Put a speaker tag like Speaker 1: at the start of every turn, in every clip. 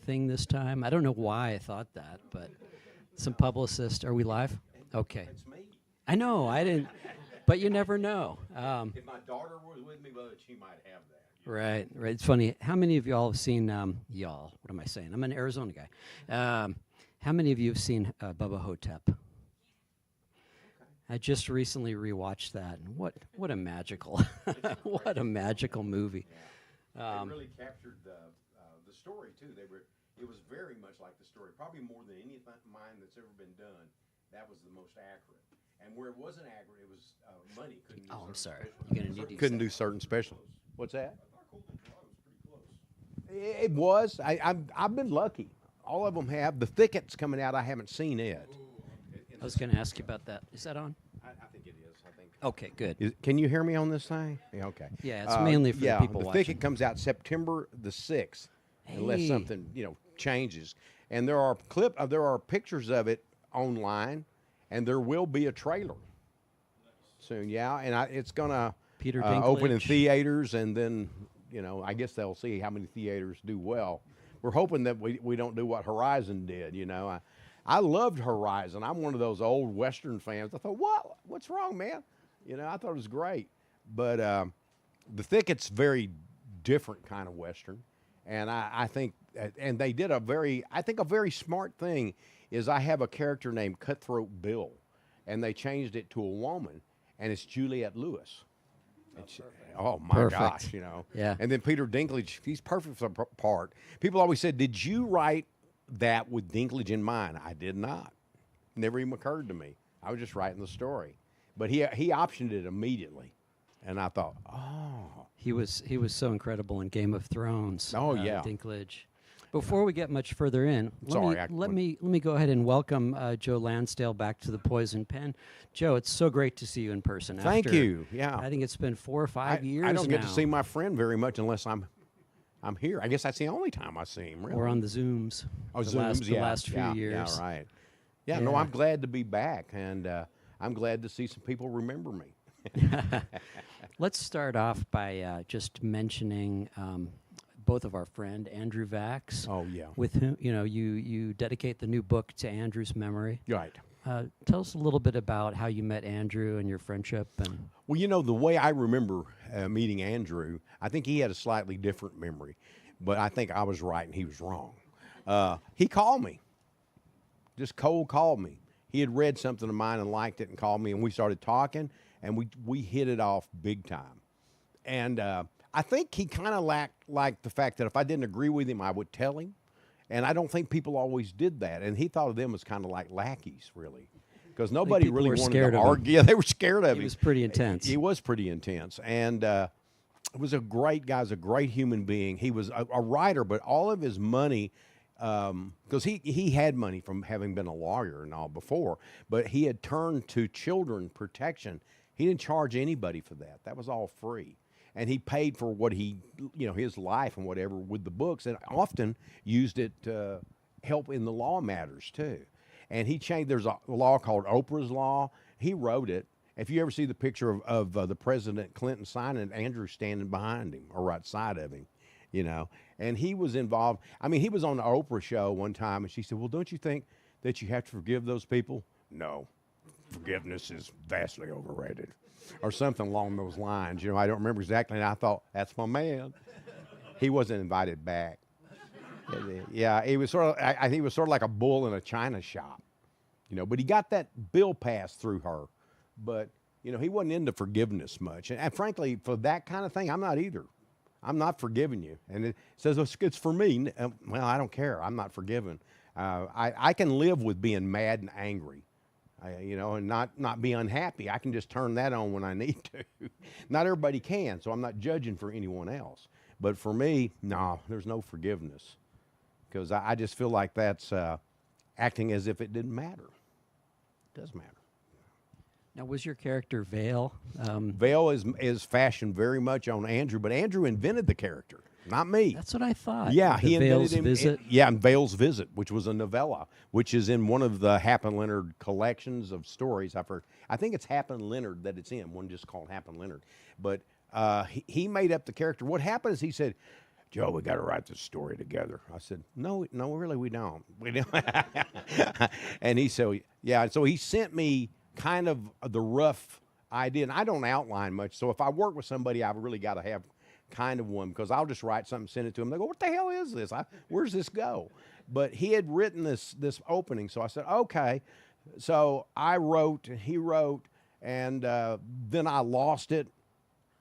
Speaker 1: thing this time. I don't know why I thought that, but some publicist. Are we live? Okay.
Speaker 2: It's me.
Speaker 1: I know, I didn't, but you never know.
Speaker 2: If my daughter was with me, well, she might have that.
Speaker 1: Right. It's funny. How many of y'all have seen, y'all, what am I saying? I'm an Arizona guy. How many of you have seen Bubba Hotep? I just recently rewatched that, and what a magical, what a magical movie.
Speaker 2: Yeah. They really captured the story too. It was very much like the story, probably more than any mine that's ever been done. That was the most accurate. And where it wasn't accurate, it was money. Couldn't do
Speaker 1: I'm sorry.
Speaker 2: special
Speaker 1: You're gonna need to
Speaker 2: couldn't
Speaker 1: use
Speaker 2: do certain specials. What's that?
Speaker 3: I thought Colton Draw was pretty close.
Speaker 2: It was. I've been lucky. All of them have. The thicket's coming out. I haven't seen it.
Speaker 1: I was going to ask you about that. Is that on?
Speaker 2: I think it is. I think.
Speaker 1: Okay, good.
Speaker 2: Can you hear me on this thing? Yeah, okay.
Speaker 1: Yeah, it's mainly for the people
Speaker 2: the
Speaker 1: watching.
Speaker 2: thicket comes out September the 6th, unless
Speaker 1: Hey.
Speaker 2: something changes. And there are pictures of it online, and there will be a trailer soon. Yeah, and it's gonna
Speaker 1: Peter
Speaker 2: open in
Speaker 1: Dinklage.
Speaker 2: theaters, and then I guess they'll see how many theaters do well. We're hoping that we don't do what Horizon did. I loved Horizon. I'm one of those old Western fans. I thought, what's wrong, man? I thought it was great. But the thicket's very different kind of Western. And I think, and they did a very smart thing is I have a character named Cutthroat Bill, and they changed it to a woman, and it's Juliette Lewis. Oh my
Speaker 1: Perfect.
Speaker 2: gosh,
Speaker 1: Yeah.
Speaker 2: And then Peter Dinklage, he's perfect for the part. People always said, "Did you write that with Dinklage in mind?" I did not. Never even occurred to me. I was just writing the story. But he optioned it immediately, and I thought, oh,
Speaker 1: He was so incredible in Game of Thrones.
Speaker 2: Oh, yeah.
Speaker 1: Dinklage. Before we get much further in, let me go ahead and welcome Joe Lansdale back to the Poison Pen. Joe, it's so great to see you in person.
Speaker 2: Thank you. Yeah,
Speaker 1: I think it's been 4 or 5 years.
Speaker 2: I don't get to
Speaker 1: now.
Speaker 2: see my friend very much unless I'm here. I guess that's the only time I see him. Really.
Speaker 1: Or on the Zooms.
Speaker 2: Oh,
Speaker 1: the
Speaker 2: Zooms,
Speaker 1: the last few
Speaker 2: yeah,
Speaker 1: years.
Speaker 2: Yeah, right. Yeah, no,
Speaker 1: Yeah.
Speaker 2: I'm glad to be back, and I'm glad to see some people remember me.
Speaker 1: Let's start off by just mentioning both of our friend Andrew Vax.
Speaker 2: Oh, yeah.
Speaker 1: With whom you dedicate the new book to Andrew's memory.
Speaker 2: Right.
Speaker 1: Tell us a little bit about how you met Andrew and your friendship. And
Speaker 2: Well, the way I remember meeting Andrew, I think he had a slightly different memory, but I think I was right and he was wrong. He called me, just cold called me. He had read something of mine and liked it and called me, and we started talking, and we hit it off big time. And I think he kind of liked the fact that if I didn't agree with him, I would tell him. And I don't think people always did that. And he thought of them as kind of like lackeys, really. Because nobody
Speaker 1: people
Speaker 2: really
Speaker 1: were
Speaker 2: wanted
Speaker 1: scared
Speaker 2: to
Speaker 1: of him.
Speaker 2: argue. Yeah, they were scared of him.
Speaker 1: he was pretty intense.
Speaker 2: He was pretty intense. And was a great guy, was a great human being. He was a writer, but all of his money, because he had money from having been a lawyer and all before, but he had turned to children protection. He didn't charge anybody for that. That was all free. And he paid for what his life and whatever with the books, and often used it to help in the law matters too. And he changed, there's a law called Oprah's Law. He wrote it. If you ever see the picture of the President Clinton signing it, Andrew standing behind him or right side of him, and he was involved. I mean, he was on the Oprah show one time, and she said, well, don't you think that you have to forgive those people? No, forgiveness is vastly overrated. Or something along those lines. I don't remember exactly, and I thought, that's my man. He wasn't invited back. Yeah, he was sort of, he was sort of like a bull in a china shop, but he got that bill passed through her. But, he wasn't into forgiveness much. And frankly, for that kind of thing, I'm not either. I'm not forgiving you. And it says, it's for me. Well, I don't care. I'm not forgiven. I can live with being mad and angry. And not be unhappy. I can just turn that on when I need to. Not everybody can, so I'm not judging for anyone else. But for me, no, there's no forgiveness. Because I just feel like that's acting as if it didn't matter. It does matter.
Speaker 1: Now, was your character Vale?
Speaker 2: Vale is fashioned very much on Andrew, but Andrew invented the character, not me.
Speaker 1: That's what I thought.
Speaker 2: Yeah,
Speaker 1: The
Speaker 2: he
Speaker 1: Vale's
Speaker 2: invented him.
Speaker 1: Visit.
Speaker 2: And Vale's Visit, which was a novella, which is in one of the Hap and Leonard collections of stories. I've heard. I think it's Hap and Leonard that it's in. One just called Hap and Leonard. But he made up the character. What happened is he said, Joe, we got to write this story together. I said, no, really, we don't. We don't. And he said, yeah. And so he sent me kind of the rough idea. And I don't outline much. So if I work with somebody, I've really got to have kind of one, because I'll just write something, send it to them. They go, what the hell is this? Where's this go? But he had written this opening. So I said, okay. So I wrote, and he wrote, and then I lost it.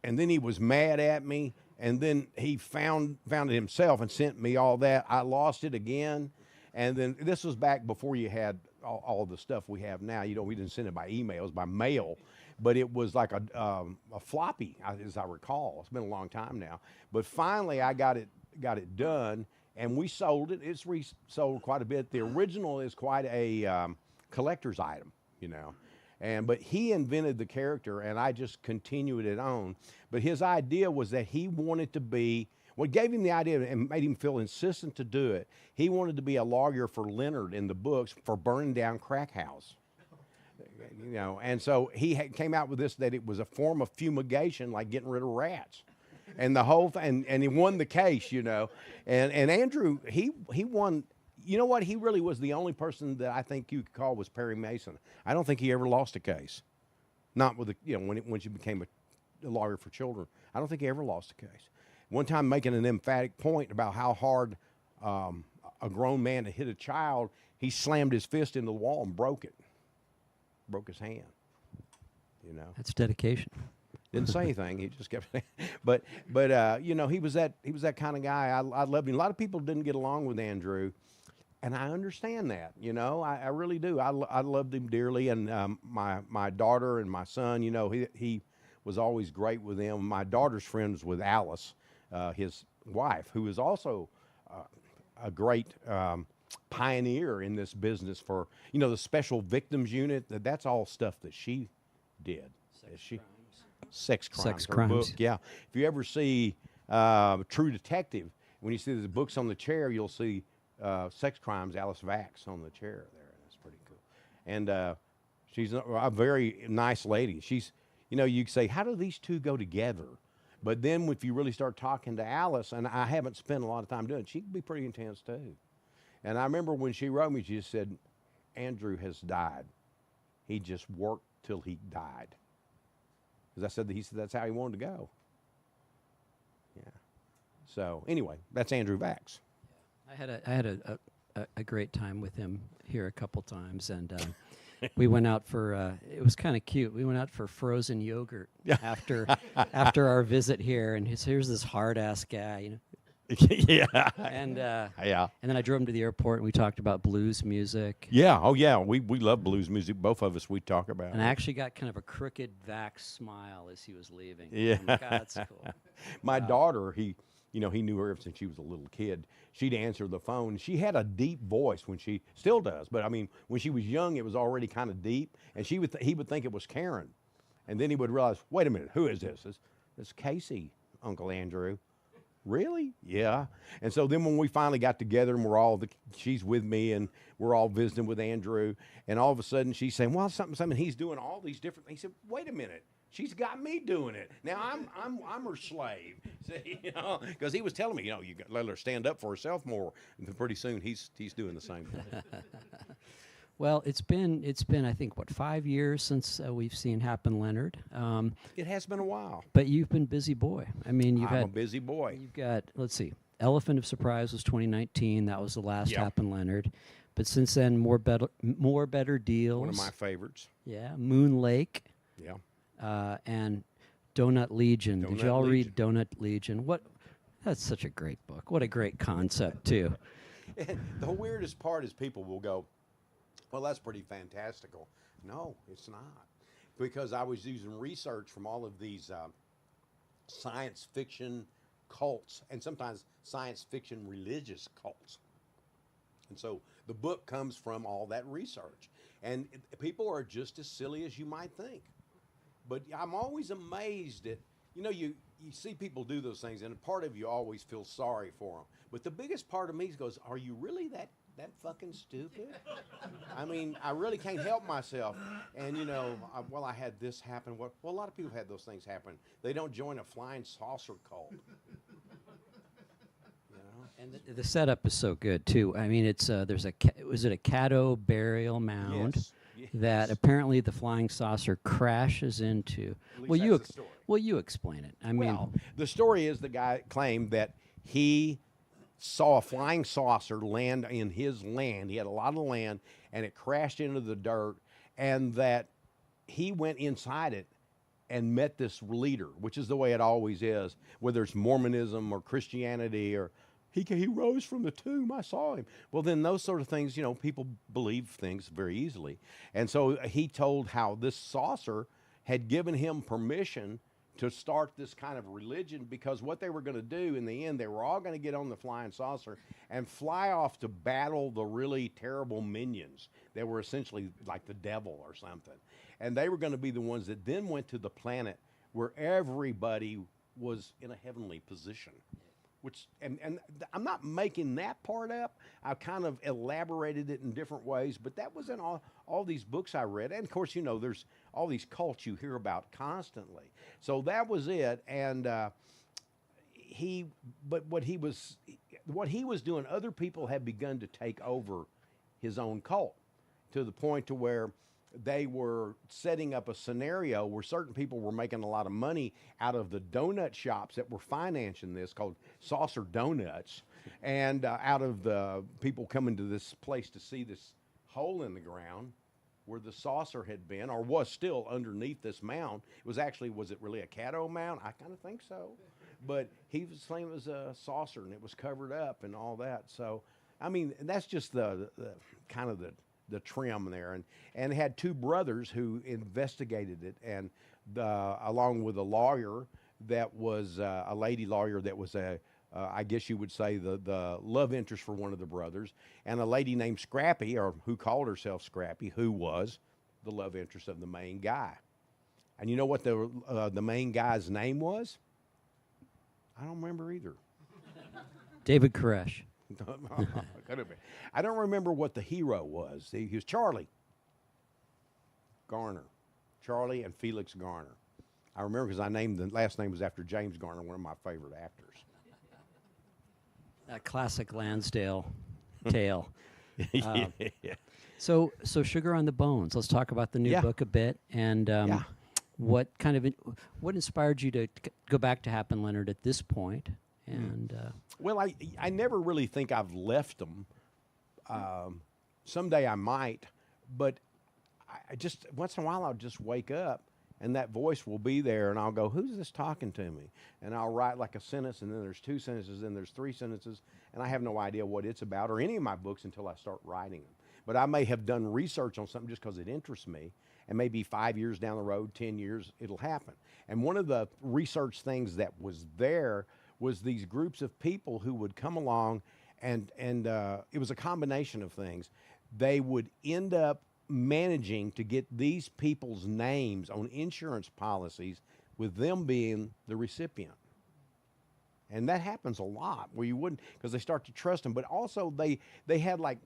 Speaker 2: And then he was mad at me. And then he found it himself and sent me all that. I lost it again. And then this was back before you had all the stuff we have now. You know, we didn't send it by emails, by mail. But it was like a floppy, as I recall. It's been a long time now. But finally, I got it done, and we sold it. It's resold quite a bit. The original is quite a collector's item, you know. But he invented the character, and I just continued it on. But his idea was that he wanted to be, what gave him the idea and made him feel insistent to do it, he wanted to be a lawyer for Leonard in the books for burning down crack house. You know, and so he came out with this, that it was a form of fumigation, like getting rid of rats. And the whole thing, and he won the case, you know. And Andrew, he won. You know what? He really was the only person that I think you could call was Perry Mason. I don't think he ever lost a case. Not with when she became a lawyer for children. I don't think he ever lost a case. One time, making an emphatic point about how hard a grown man to hit a child, he slammed his fist into the wall and broke it. Broke his hand. You know.
Speaker 1: That's dedication.
Speaker 2: Didn't say anything. He just kept. But you know, he was that kind of guy. I loved him. A lot of people didn't get along with Andrew. And I understand that, you know, I really do. I loved him dearly, and my daughter and my son, you know, he was always great with them. My daughter's friend was with Alice, his wife, who is also a great pioneer in this business for, you know, the special victims unit. That's all stuff that she did. Sex crimes.
Speaker 1: Sex
Speaker 2: Her
Speaker 1: crimes.
Speaker 2: book, yeah. If you ever see True Detective, when you see the books on the chair, you'll see Sex Crimes, Alice Vax on the chair there. That's pretty cool. And she's a very nice lady. She's, you know, you say, how do these two go together? But then if you really start talking to Alice, and I haven't spent a lot of time doing it, she can be pretty intense too. And I remember when she wrote me, she just said, Andrew has died. He just worked till he died. Because I said that he said that's how he wanted to go. Yeah. So anyway, that's Andrew Vax.
Speaker 1: I had a great time with him here a couple times, and we went out for it was kind of cute. We went out for frozen yogurt after our visit here, and here's this hard ass guy, you know.
Speaker 2: Yeah.
Speaker 1: And
Speaker 2: yeah.
Speaker 1: And then I drove him to the airport, and we talked about blues music.
Speaker 2: Yeah. Oh yeah. We love blues music. Both of us, we talk about.
Speaker 1: And I actually got kind of a crooked Vax smile as he was leaving.
Speaker 2: Yeah.
Speaker 1: God, that's cool.
Speaker 2: My daughter, he knew her ever since she was a little kid. She'd answer the phone. She had a deep voice when she still does, but I mean, when she was young, it was already kind of deep. And he would think it was Karen, and then he would realize, wait a minute, who is this? It's Casey, Uncle Andrew. Really? Yeah. And so then when we finally got together, and she's with me, and we're all visiting with Andrew, and all of a sudden she's saying, well, something. He's doing all these different things. He said, wait a minute. She's got me doing it. Now I'm her slave. See, you know, because he was telling me, you know, you got to let her stand up for herself more. And pretty soon he's doing the same thing.
Speaker 1: Well, it's been I think 5 years since we've seen Hap and Leonard.
Speaker 2: It has been a while.
Speaker 1: But you've been busy boy. I mean,
Speaker 2: I'm a busy boy.
Speaker 1: You've got, let's see, Elephant of Surprise was 2019. That was the last Hap and Leonard. But since then, more better deals.
Speaker 2: One of my favorites.
Speaker 1: Yeah, Moon Lake.
Speaker 2: Yeah.
Speaker 1: And Donut Legion. Did y'all read
Speaker 2: Legion.
Speaker 1: Donut Legion? That's such a great book. What a great concept too.
Speaker 2: And the weirdest part is people will go, well, that's pretty fantastical. No, it's not. Because I was using research from all of these science fiction cults, and sometimes science fiction religious cults. And so the book comes from all that research. And people are just as silly as you might think. But I'm always amazed at, you know, you see people do those things, and a part of you always feels sorry for them. But the biggest part of me goes, are you really that fucking stupid? I mean, I really can't help myself. And, you know, I had this happen. Well, a lot of people had those things happen. They don't join a flying saucer cult.
Speaker 1: And the setup is so good too. I mean, it's there's a was it a Caddo burial mound
Speaker 2: Yes.
Speaker 1: that apparently the flying saucer crashes into.
Speaker 2: At least
Speaker 1: Well,
Speaker 2: that's the story.
Speaker 1: well, you explain it. I mean,
Speaker 2: Well, the story is the guy claimed that he saw a flying saucer land in his land. He had a lot of land, and it crashed into the dirt, and that he went inside it and met this leader, which is the way it always is, whether it's Mormonism or Christianity or he rose from the tomb. I saw him. Well, then those sort of things, you know, people believe things very easily. And so he told how this saucer had given him permission to start this kind of religion, because what they were going to do in the end, they were all going to get on the flying saucer and fly off to battle the really terrible minions that were essentially like the devil or something. And they were going to be the ones that then went to the planet where everybody was in a heavenly position. Which and I'm not making that part up. I kind of elaborated it in different ways, but that was in all these books I read. And of course, you know, there's all these cults you hear about constantly. So that was it. And what he was doing, other people had begun to take over his own cult, to the point to where they were setting up a scenario where certain people were making a lot of money out of the donut shops that were financing this, called Saucer Donuts, and out of the people coming to this place to see this hole in the ground where the saucer had been, or was still underneath this mound. It was actually, was it really a Caddo mound? I kind of think so. But he was saying it was a saucer, and it was covered up and all that. So, I mean, that's just the kind of the trim there, and had two brothers who investigated it, and along with a lawyer that was a lady lawyer that was I guess you would say the love interest for one of the brothers, and a lady named Scrappy, or who called herself Scrappy, who was the love interest of the main guy. And you know what the main guy's name was? I don't remember either.
Speaker 1: David Koresh.
Speaker 2: Could have been. I don't remember what the hero was. He was Charlie Garner. Charlie and Felix Garner. I remember because I named the last name was after James Garner, one of my favorite actors.
Speaker 1: That classic Lansdale tale.
Speaker 2: Yeah.
Speaker 1: So Sugar on the Bones. Let's talk about the new
Speaker 2: Yeah.
Speaker 1: book a bit, and
Speaker 2: Yeah.
Speaker 1: what inspired you to go back to Hap and Leonard at this point? And
Speaker 2: Well, I never really think I've left them. Someday I might, but I just, once in a while I'll just wake up and that voice will be there, and I'll go, who's this talking to me? And I'll write like a sentence, and then there's two sentences, then there's three sentences, and I have no idea what it's about or any of my books until I start writing them. But I may have done research on something just because it interests me, and maybe 5 years down the road, 10 years, it'll happen. And one of the research things that was there was these groups of people who would come along, and it was a combination of things. They would end up managing to get these people's names on insurance policies with them being the recipient. And that happens a lot, where you wouldn't, because they start to trust them. But also they had like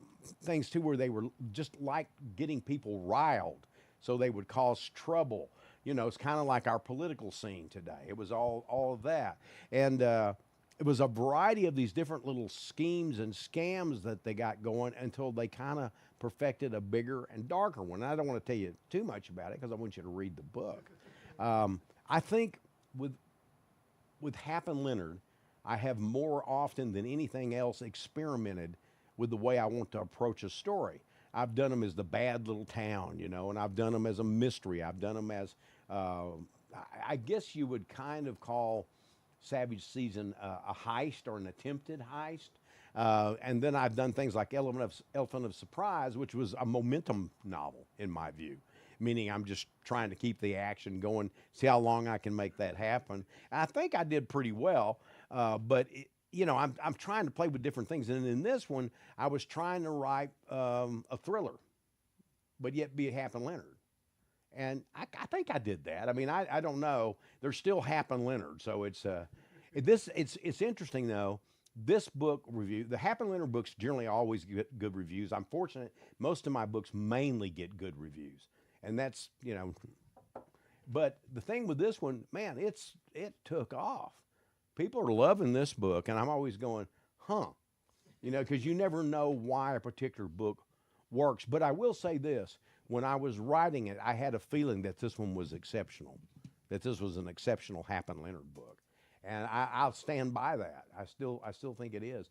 Speaker 2: things too where they were just like getting people riled, so they would cause trouble. You know, it's kind of like our political scene today. It was all of that. And it was a variety of these different little schemes and scams that they got going until they kind of perfected a bigger and darker one. And I don't want to tell you too much about it because I want you to read the book. I think with Hap and Leonard, I have more often than anything else experimented with the way I want to approach a story. I've done them as the bad little town, you know, and I've done them as a mystery. I've done them as, I guess you would kind of call Savage Season a heist or an attempted heist. And then I've done things like Elephant of Surprise, which was a momentum novel, in my view. Meaning I'm just trying to keep the action going, see how long I can make that happen. And I think I did pretty well, but you know, I'm trying to play with different things. And in this one, I was trying to write a thriller, but yet be a Hap and Leonard. And I think I did that. I mean, I don't know. There's still Hap and Leonard, so it's interesting though. This book review, the Hap and Leonard books generally always get good reviews. I'm fortunate; most of my books mainly get good reviews, and that's, you know. But the thing with this one, man, it took off. People are loving this book, and I'm always going, huh? You know, because you never know why a particular book works. But I will say this, when I was writing it, I had a feeling that this one was exceptional, that this was an exceptional Hap and Leonard book. And I'll stand by that. I still think it is.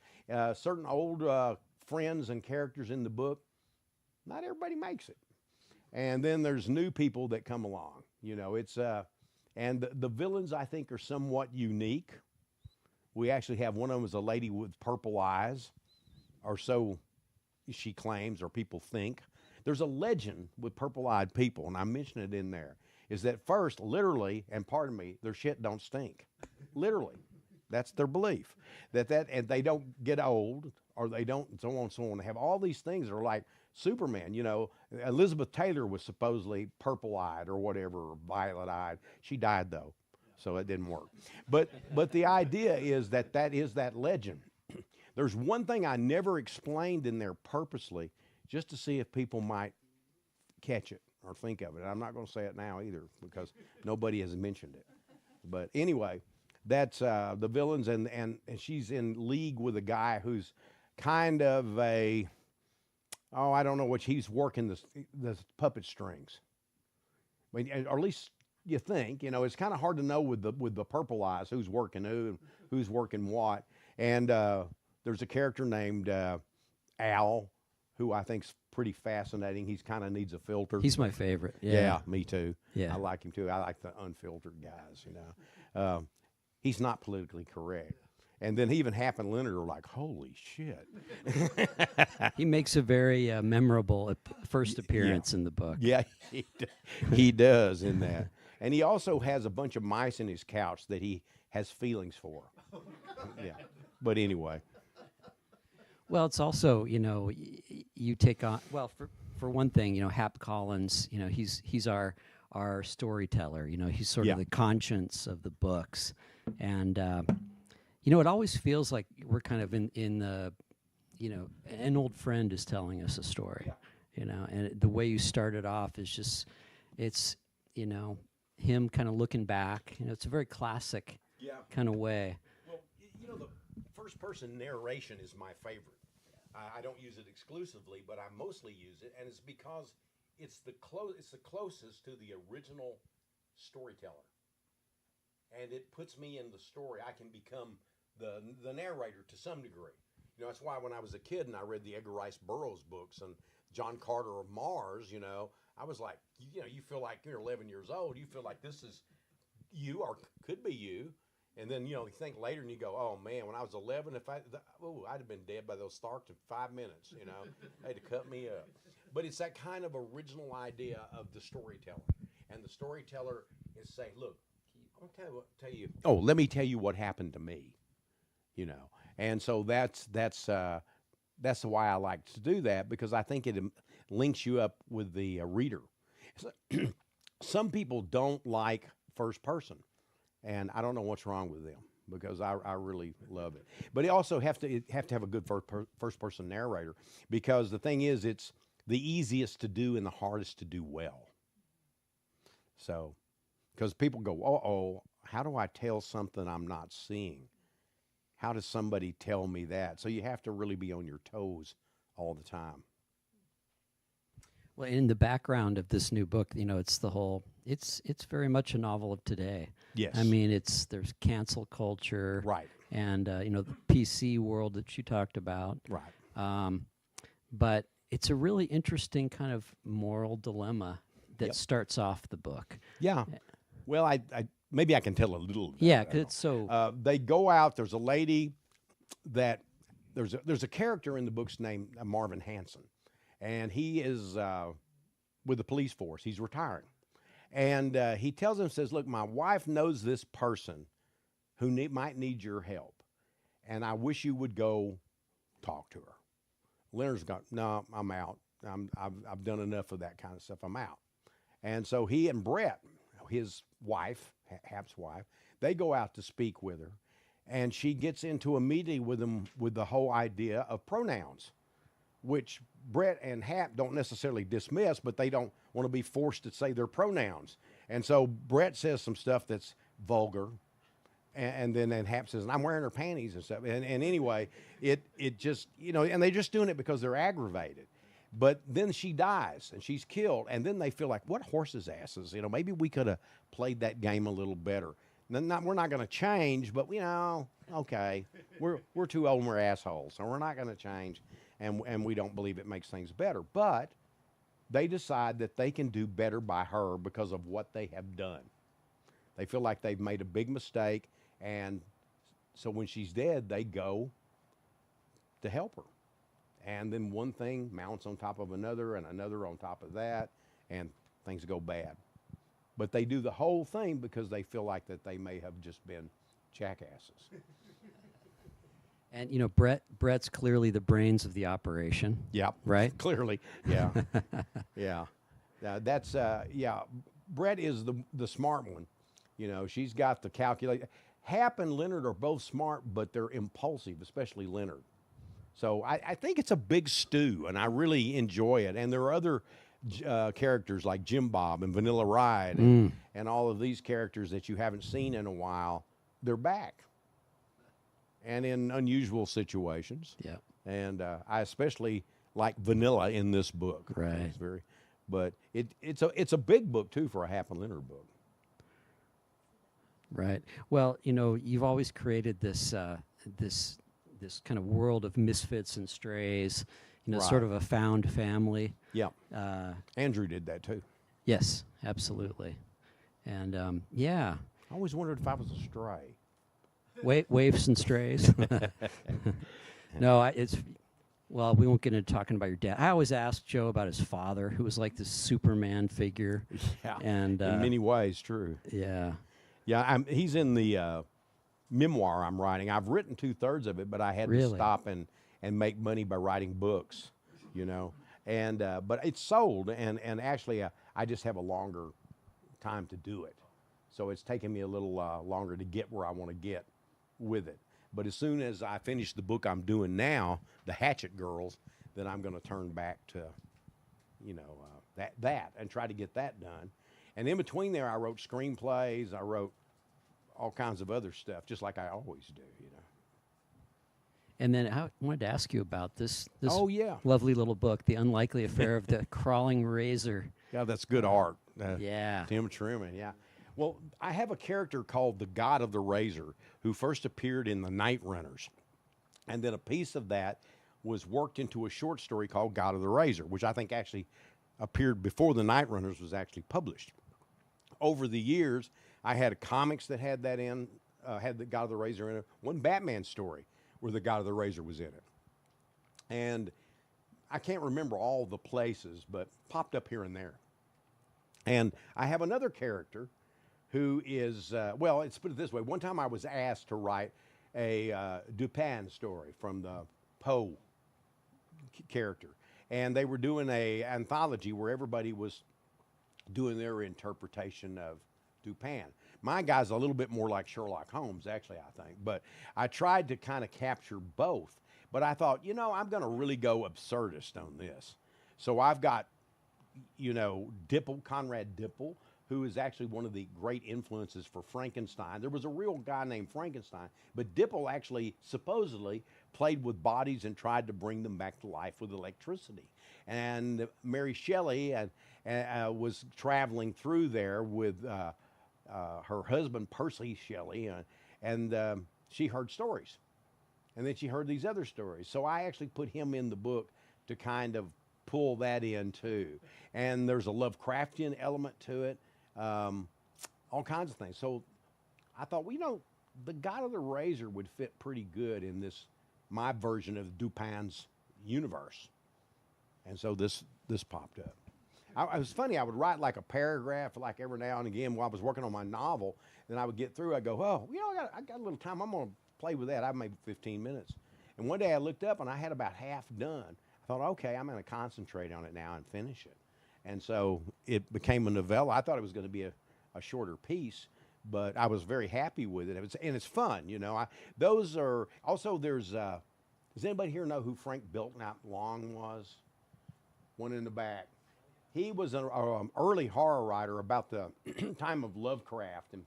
Speaker 2: Certain old friends and characters in the book, not everybody makes it. And then there's new people that come along. You know, it's and the villains, I think, are somewhat unique. We actually have one of them is a lady with purple eyes, or so she claims, or people think. There's a legend with purple-eyed people, and I mentioned it in there, is that first, literally, and pardon me, their shit don't stink. Literally. That's their belief. And they don't get old, or they don't, so on and so on. They have all these things that are like Superman. You know, Elizabeth Taylor was supposedly purple-eyed or whatever, or violet-eyed. She died, though, so it didn't work. But the idea is that is that legend. There's one thing I never explained in there purposely, just to see if people might catch it or think of it. I'm not going to say it now either, because nobody has mentioned it. But anyway, that's the villains, and she's in league with a guy who's kind of a, I don't know what, he's working the puppet strings. I mean, or at least you think, you know, it's kind of hard to know with the purple eyes who's working who and who's working what. And there's a character named Al, who I think's pretty fascinating. He's kind of needs a filter.
Speaker 1: He's my favorite.
Speaker 2: Yeah, me too.
Speaker 1: Yeah.
Speaker 2: I like him too. I like the unfiltered guys, you know. He's not politically correct. And then even Hap and Leonard are like, holy shit.
Speaker 1: He makes a very memorable first appearance in the book.
Speaker 2: Yeah, he does in that. And he also has a bunch of mice in his couch that he has feelings for. Yeah. But anyway.
Speaker 1: Well, it's also, you know, you take on, well, for one thing, you know, Hap Collins, you know, he's our storyteller. You know, he's sort of the conscience of the books. And, you know, it always feels like we're kind of in the, you know, an old friend is telling us a story, you know, and the way you started off is just, it's, you know, him kind of looking back. You know, it's a very classic kind of way.
Speaker 2: Well, you know, the first-person narration is my favorite. I don't use it exclusively, but I mostly use it, and it's because it's the closest to the original storyteller, and it puts me in the story. I can become the narrator to some degree. You know, that's why when I was a kid and I read the Edgar Rice Burroughs books and John Carter of Mars, you know, I was like, you know, you feel like you're 11 years old. You feel like this is you, or could be you. And then, you know, you think later and you go, oh, man, when I was 11, I'd have been dead by those Starks in 5 minutes, you know. They had to cut me up. But it's that kind of original idea of the storyteller. And the storyteller is saying, look, I'm going to tell you, let me tell you what happened to me, you know. And so that's why I like to do that, because I think it links you up with the reader. Some people don't like first person. And I don't know what's wrong with them, because I really love it. But you also have to have a good first-person narrator, because the thing is, it's the easiest to do and the hardest to do well. So, because people go, how do I tell something I'm not seeing? How does somebody tell me that? So you have to really be on your toes all the time.
Speaker 1: Well, in the background of this new book, you know, it's very much a novel of today.
Speaker 2: Yes.
Speaker 1: I mean, there's cancel culture.
Speaker 2: Right.
Speaker 1: And, you know, the PC world that you talked about.
Speaker 2: Right.
Speaker 1: But it's a really interesting kind of moral dilemma that starts off the book.
Speaker 2: Yeah. Well, I maybe I can tell a little bit.
Speaker 1: Yeah, because it's so...
Speaker 2: they go out, there's a lady that... There's a character in the books named Marvin Hanson. And he is with the police force. He's retiring. And he tells him, says, look, my wife knows this person who might need your help. And I wish you would go talk to her. Leonard's gone, no, I'm out. I've done enough of that kind of stuff. I'm out. And so he and Brett, his wife, Hap's wife, they go out to speak with her. And she gets into a meeting with him with the whole idea of pronouns, which Brett and Hap don't necessarily dismiss, but they don't want to be forced to say their pronouns. And so Brett says some stuff that's vulgar, And then Hap says, I'm wearing her panties and stuff. And anyway, it just, and they're just doing it because they're aggravated. But then she dies and she's killed. And then they feel like, what horse's asses? Maybe we could have played that game a little better. We're not going to change, but, okay, we're too old and we're assholes. So we're not going to change. And we don't believe it makes things better. But they decide that they can do better by her because of what they have done. They feel like they've made a big mistake. And so when she's dead, they go to help her. And then one thing mounts on top of another and another on top of that, and things go bad. But they do the whole thing because they feel like that they may have just been jackasses.
Speaker 1: And Brett's clearly the brains of the operation.
Speaker 2: Yeah.
Speaker 1: Right?
Speaker 2: Clearly. Yeah. Yeah. That's Brett is the smart one. She's got the calculate. Hap and Leonard are both smart, but they're impulsive, especially Leonard. So I think it's a big stew, and I really enjoy it. And there are other characters like Jim Bob and Vanilla Ride and all of these characters that you haven't seen in a while. They're back, and in unusual situations.
Speaker 1: Yeah.
Speaker 2: And I especially like Vanilla in this book.
Speaker 1: Right.
Speaker 2: But it's a big book too for a Hap and Leonard book.
Speaker 1: Right. Well, you've always created this this kind of world of misfits and strays,
Speaker 2: Right.
Speaker 1: sort of a found family.
Speaker 2: Yeah. Andrew did that too.
Speaker 1: Yes, absolutely. And yeah,
Speaker 2: I always wondered if I was a stray.
Speaker 1: Waifs and strays. No, well, we won't get into talking about your dad. I always asked Joe about his father, who was like this Superman figure.
Speaker 2: Yeah.
Speaker 1: And
Speaker 2: in many ways, true.
Speaker 1: Yeah.
Speaker 2: Yeah, he's in the memoir I'm writing. I've written 2/3 of it, but I had to stop and make money by writing books, And but it's sold, and actually I just have a longer time to do it, so it's taken me a little longer to get where I want to get with it. But as soon as I finish the book I'm doing now, The Hatchet Girls, then I'm going to turn back to, that and try to get that done. And in between there, I wrote screenplays. I wrote all kinds of other stuff, just like I always do,
Speaker 1: And then I wanted to ask you about this
Speaker 2: Oh, yeah.
Speaker 1: lovely little book, The Unlikely Affair of the Crawling Razor.
Speaker 2: Yeah, that's good art.
Speaker 1: Yeah.
Speaker 2: Tim Truman, yeah. Well, I have a character called the God of the Razor who first appeared in the Night Runners. And then a piece of that was worked into a short story called God of the Razor, which I think actually appeared before the Night Runners was actually published. Over the years, I had comics that had that in, had the God of the Razor in it. One Batman story where the God of the Razor was in it. And I can't remember all the places, but popped up here and there. And I have another character who is, let's put it this way. One time I was asked to write a Dupin story from the Poe character. And they were doing an anthology where everybody was doing their interpretation of Dupin. My guy's a little bit more like Sherlock Holmes, actually, I think. But I tried to kind of capture both. But I thought, I'm going to really go absurdist on this. So I've got, Conrad Dipple, who is actually one of the great influences for Frankenstein. There was a real guy named Frankenstein, but Dipple actually supposedly played with bodies and tried to bring them back to life with electricity. And Mary Shelley was traveling through there with her husband, Percy Shelley, and she heard stories. And then she heard these other stories. So I actually put him in the book to kind of pull that in too. And there's a Lovecraftian element to it, all kinds of things. So I thought, the God of the Razor would fit pretty good in my version of Dupin's universe. And so this popped up. It was funny, I would write like a paragraph like every now and again while I was working on my novel. Then I would get through, I'd go, I got a little time, I'm going to play with that. I maybe 15 minutes. And one day I looked up and I had about half done. I thought, okay, I'm going to concentrate on it now and finish it. And so it became a novella. I thought it was going to be a shorter piece, but I was very happy with it. And it's fun, Those are, also there's, does anybody here know who Frank Belknap Long was? One in the back. He was an early horror writer about the time of Lovecraft. And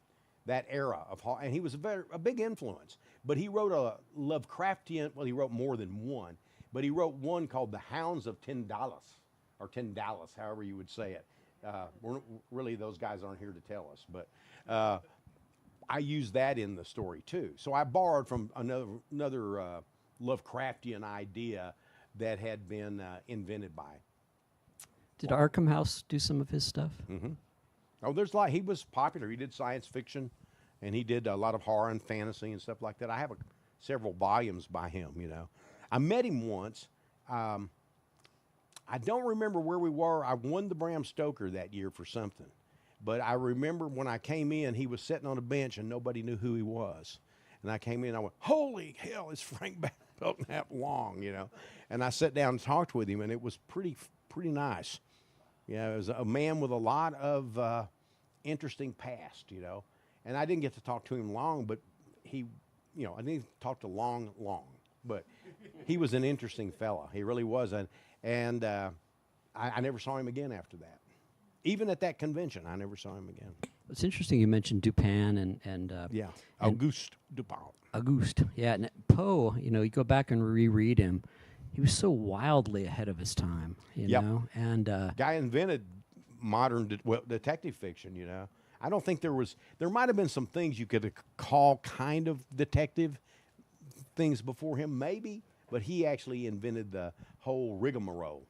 Speaker 2: that era of horror, and he was a big influence. But he wrote a Lovecraftian. Well, he wrote more than one, but he wrote one called "The Hounds of Ten Dallas," or Ten Dallas, however you would say it. Really, those guys aren't here to tell us, but I use that in the story too. So I borrowed from another Lovecraftian idea that had been invented by.
Speaker 1: Did Arkham House do some of his stuff?
Speaker 2: Mm-hmm. Oh, there's a lot. He was popular. He did science fiction, and he did a lot of horror and fantasy and stuff like that. I have several volumes by him. You know, I met him once. I don't remember where we were. I won the Bram Stoker that year for something. But I remember when I came in, he was sitting on a bench and nobody knew who he was. And I came in and I went, holy hell, it's Frank Belknap Long, you know. And I sat down and talked with him, and it was pretty nice. You know, it was a man with a lot of interesting past, you know. And I didn't get to talk to him long, but he, you know, I didn't talk to Long. But he was an interesting fella. He really was. And I never saw him again after that. Even at that convention, I never saw him again.
Speaker 1: It's interesting you mentioned Dupin and
Speaker 2: yeah, Auguste Dupin.
Speaker 1: Auguste, yeah. And Poe, you know, you go back and reread him. He was so wildly ahead of his time, you know. And
Speaker 2: guy invented modern detective fiction. You know, I don't think there might have been some things you could call kind of detective things before him, maybe, but he actually invented the whole rigmarole.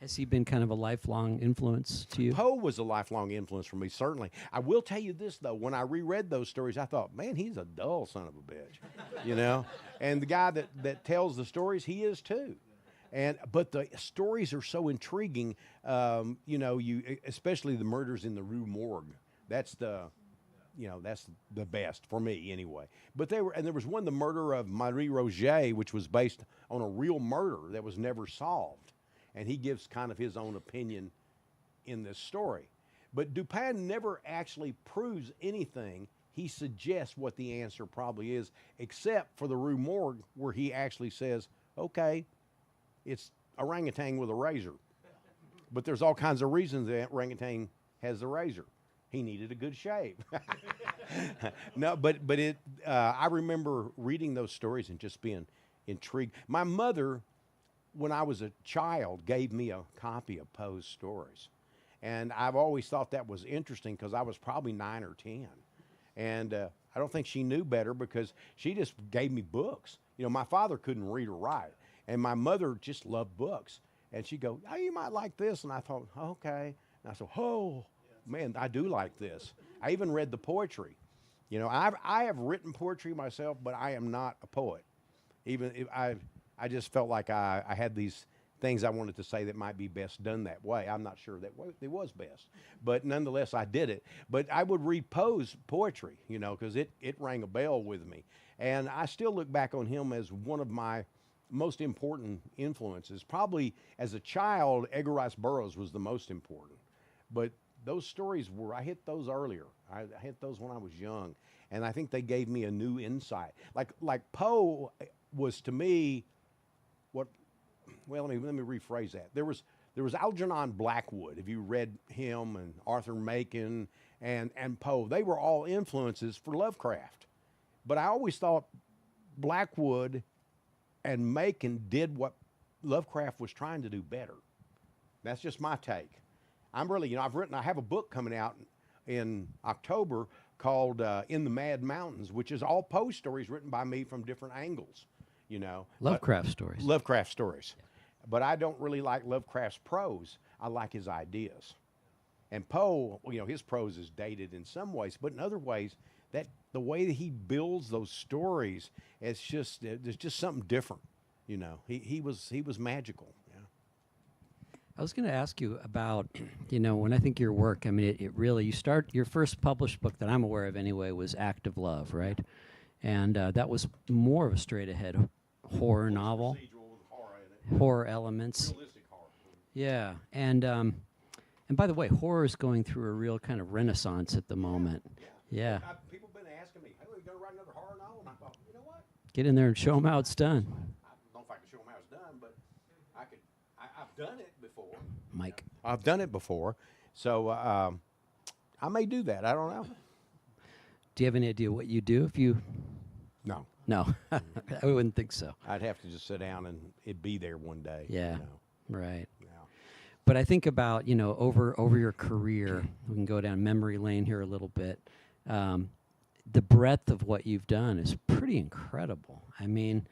Speaker 1: Has he been kind of a lifelong influence to you?
Speaker 2: Poe was a lifelong influence for me, certainly. I will tell you this, though. When I reread those stories, I thought, man, he's a dull son of a bitch, you know? And the guy that tells the stories, he is too. But the stories are so intriguing, you know, especially the murders in the Rue Morgue. That's the best for me anyway. But there was one, the murder of Marie Roget, which was based on a real murder that was never solved. And he gives kind of his own opinion in this story. But Dupin never actually proves anything. He suggests what the answer probably is, except for the Rue Morgue, where he actually says, okay, it's orangutan with a razor. But there's all kinds of reasons that orangutan has the razor. He needed a good shave. No, but I remember reading those stories and just being intrigued. My mother, when I was a child, gave me a copy of Poe's stories. And I've always thought that was interesting because I was probably 9 or 10. And I don't think she knew better because she just gave me books. You know, my father couldn't read or write. And my mother just loved books. And she'd go, oh, you might like this. And I thought, okay. And I said, oh, man, I do like this. I even read the poetry. You know, I have written poetry myself, but I am not a poet. Even if I just felt like I had these things I wanted to say that might be best done that way. I'm not sure that it was best, but nonetheless, I did it. But I would read Poe's poetry, you know, because it rang a bell with me. And I still look back on him as one of my most important influences. Probably as a child, Edgar Rice Burroughs was the most important. But those stories I hit those earlier. I hit those when I was young. And I think they gave me a new insight. Like Poe was to me, let me rephrase that. There was Algernon Blackwood. If you read him, and Arthur Machen and Poe, they were all influences for Lovecraft. But I always thought Blackwood and Machen did what Lovecraft was trying to do better. That's just my take. I'm really, you know, I have a book coming out in October called In the Mad Mountains, which is all Poe stories written by me from different angles. You know,
Speaker 1: Lovecraft stories.
Speaker 2: Lovecraft stories. But I don't really like Lovecraft's prose. I like his ideas. And Poe, you know, his prose is dated in some ways, but in other ways, that the way that he builds those stories, there's just something different. You know, he was magical. Yeah.
Speaker 1: I was going to ask you about, you know, when I think your work, I mean, it really, your first published book that I'm aware of anyway was Act of Love, right? And that was more of a straight-ahead horror novel, horror elements.
Speaker 2: Realistic horror.
Speaker 1: Yeah, and by the way, horror is going through a real kind of renaissance at the moment. Yeah.
Speaker 2: People have been asking me, hey, are you going to write another horror novel? And I thought, you know what?
Speaker 1: Get in there and show them how it's done.
Speaker 2: I don't know if I can show them how it's done, but I've done it before.
Speaker 1: Mike.
Speaker 2: I've done it before, so I may do that. I don't know.
Speaker 1: Do you have any idea what you do if you?
Speaker 2: No,
Speaker 1: No, I wouldn't think so.
Speaker 2: I'd have to just sit down and it'd be there one day.
Speaker 1: Yeah,
Speaker 2: You know?
Speaker 1: right.
Speaker 2: Yeah.
Speaker 1: But I think about, over your career, we can go down memory lane here a little bit. The breadth of what you've done is pretty incredible. I mean,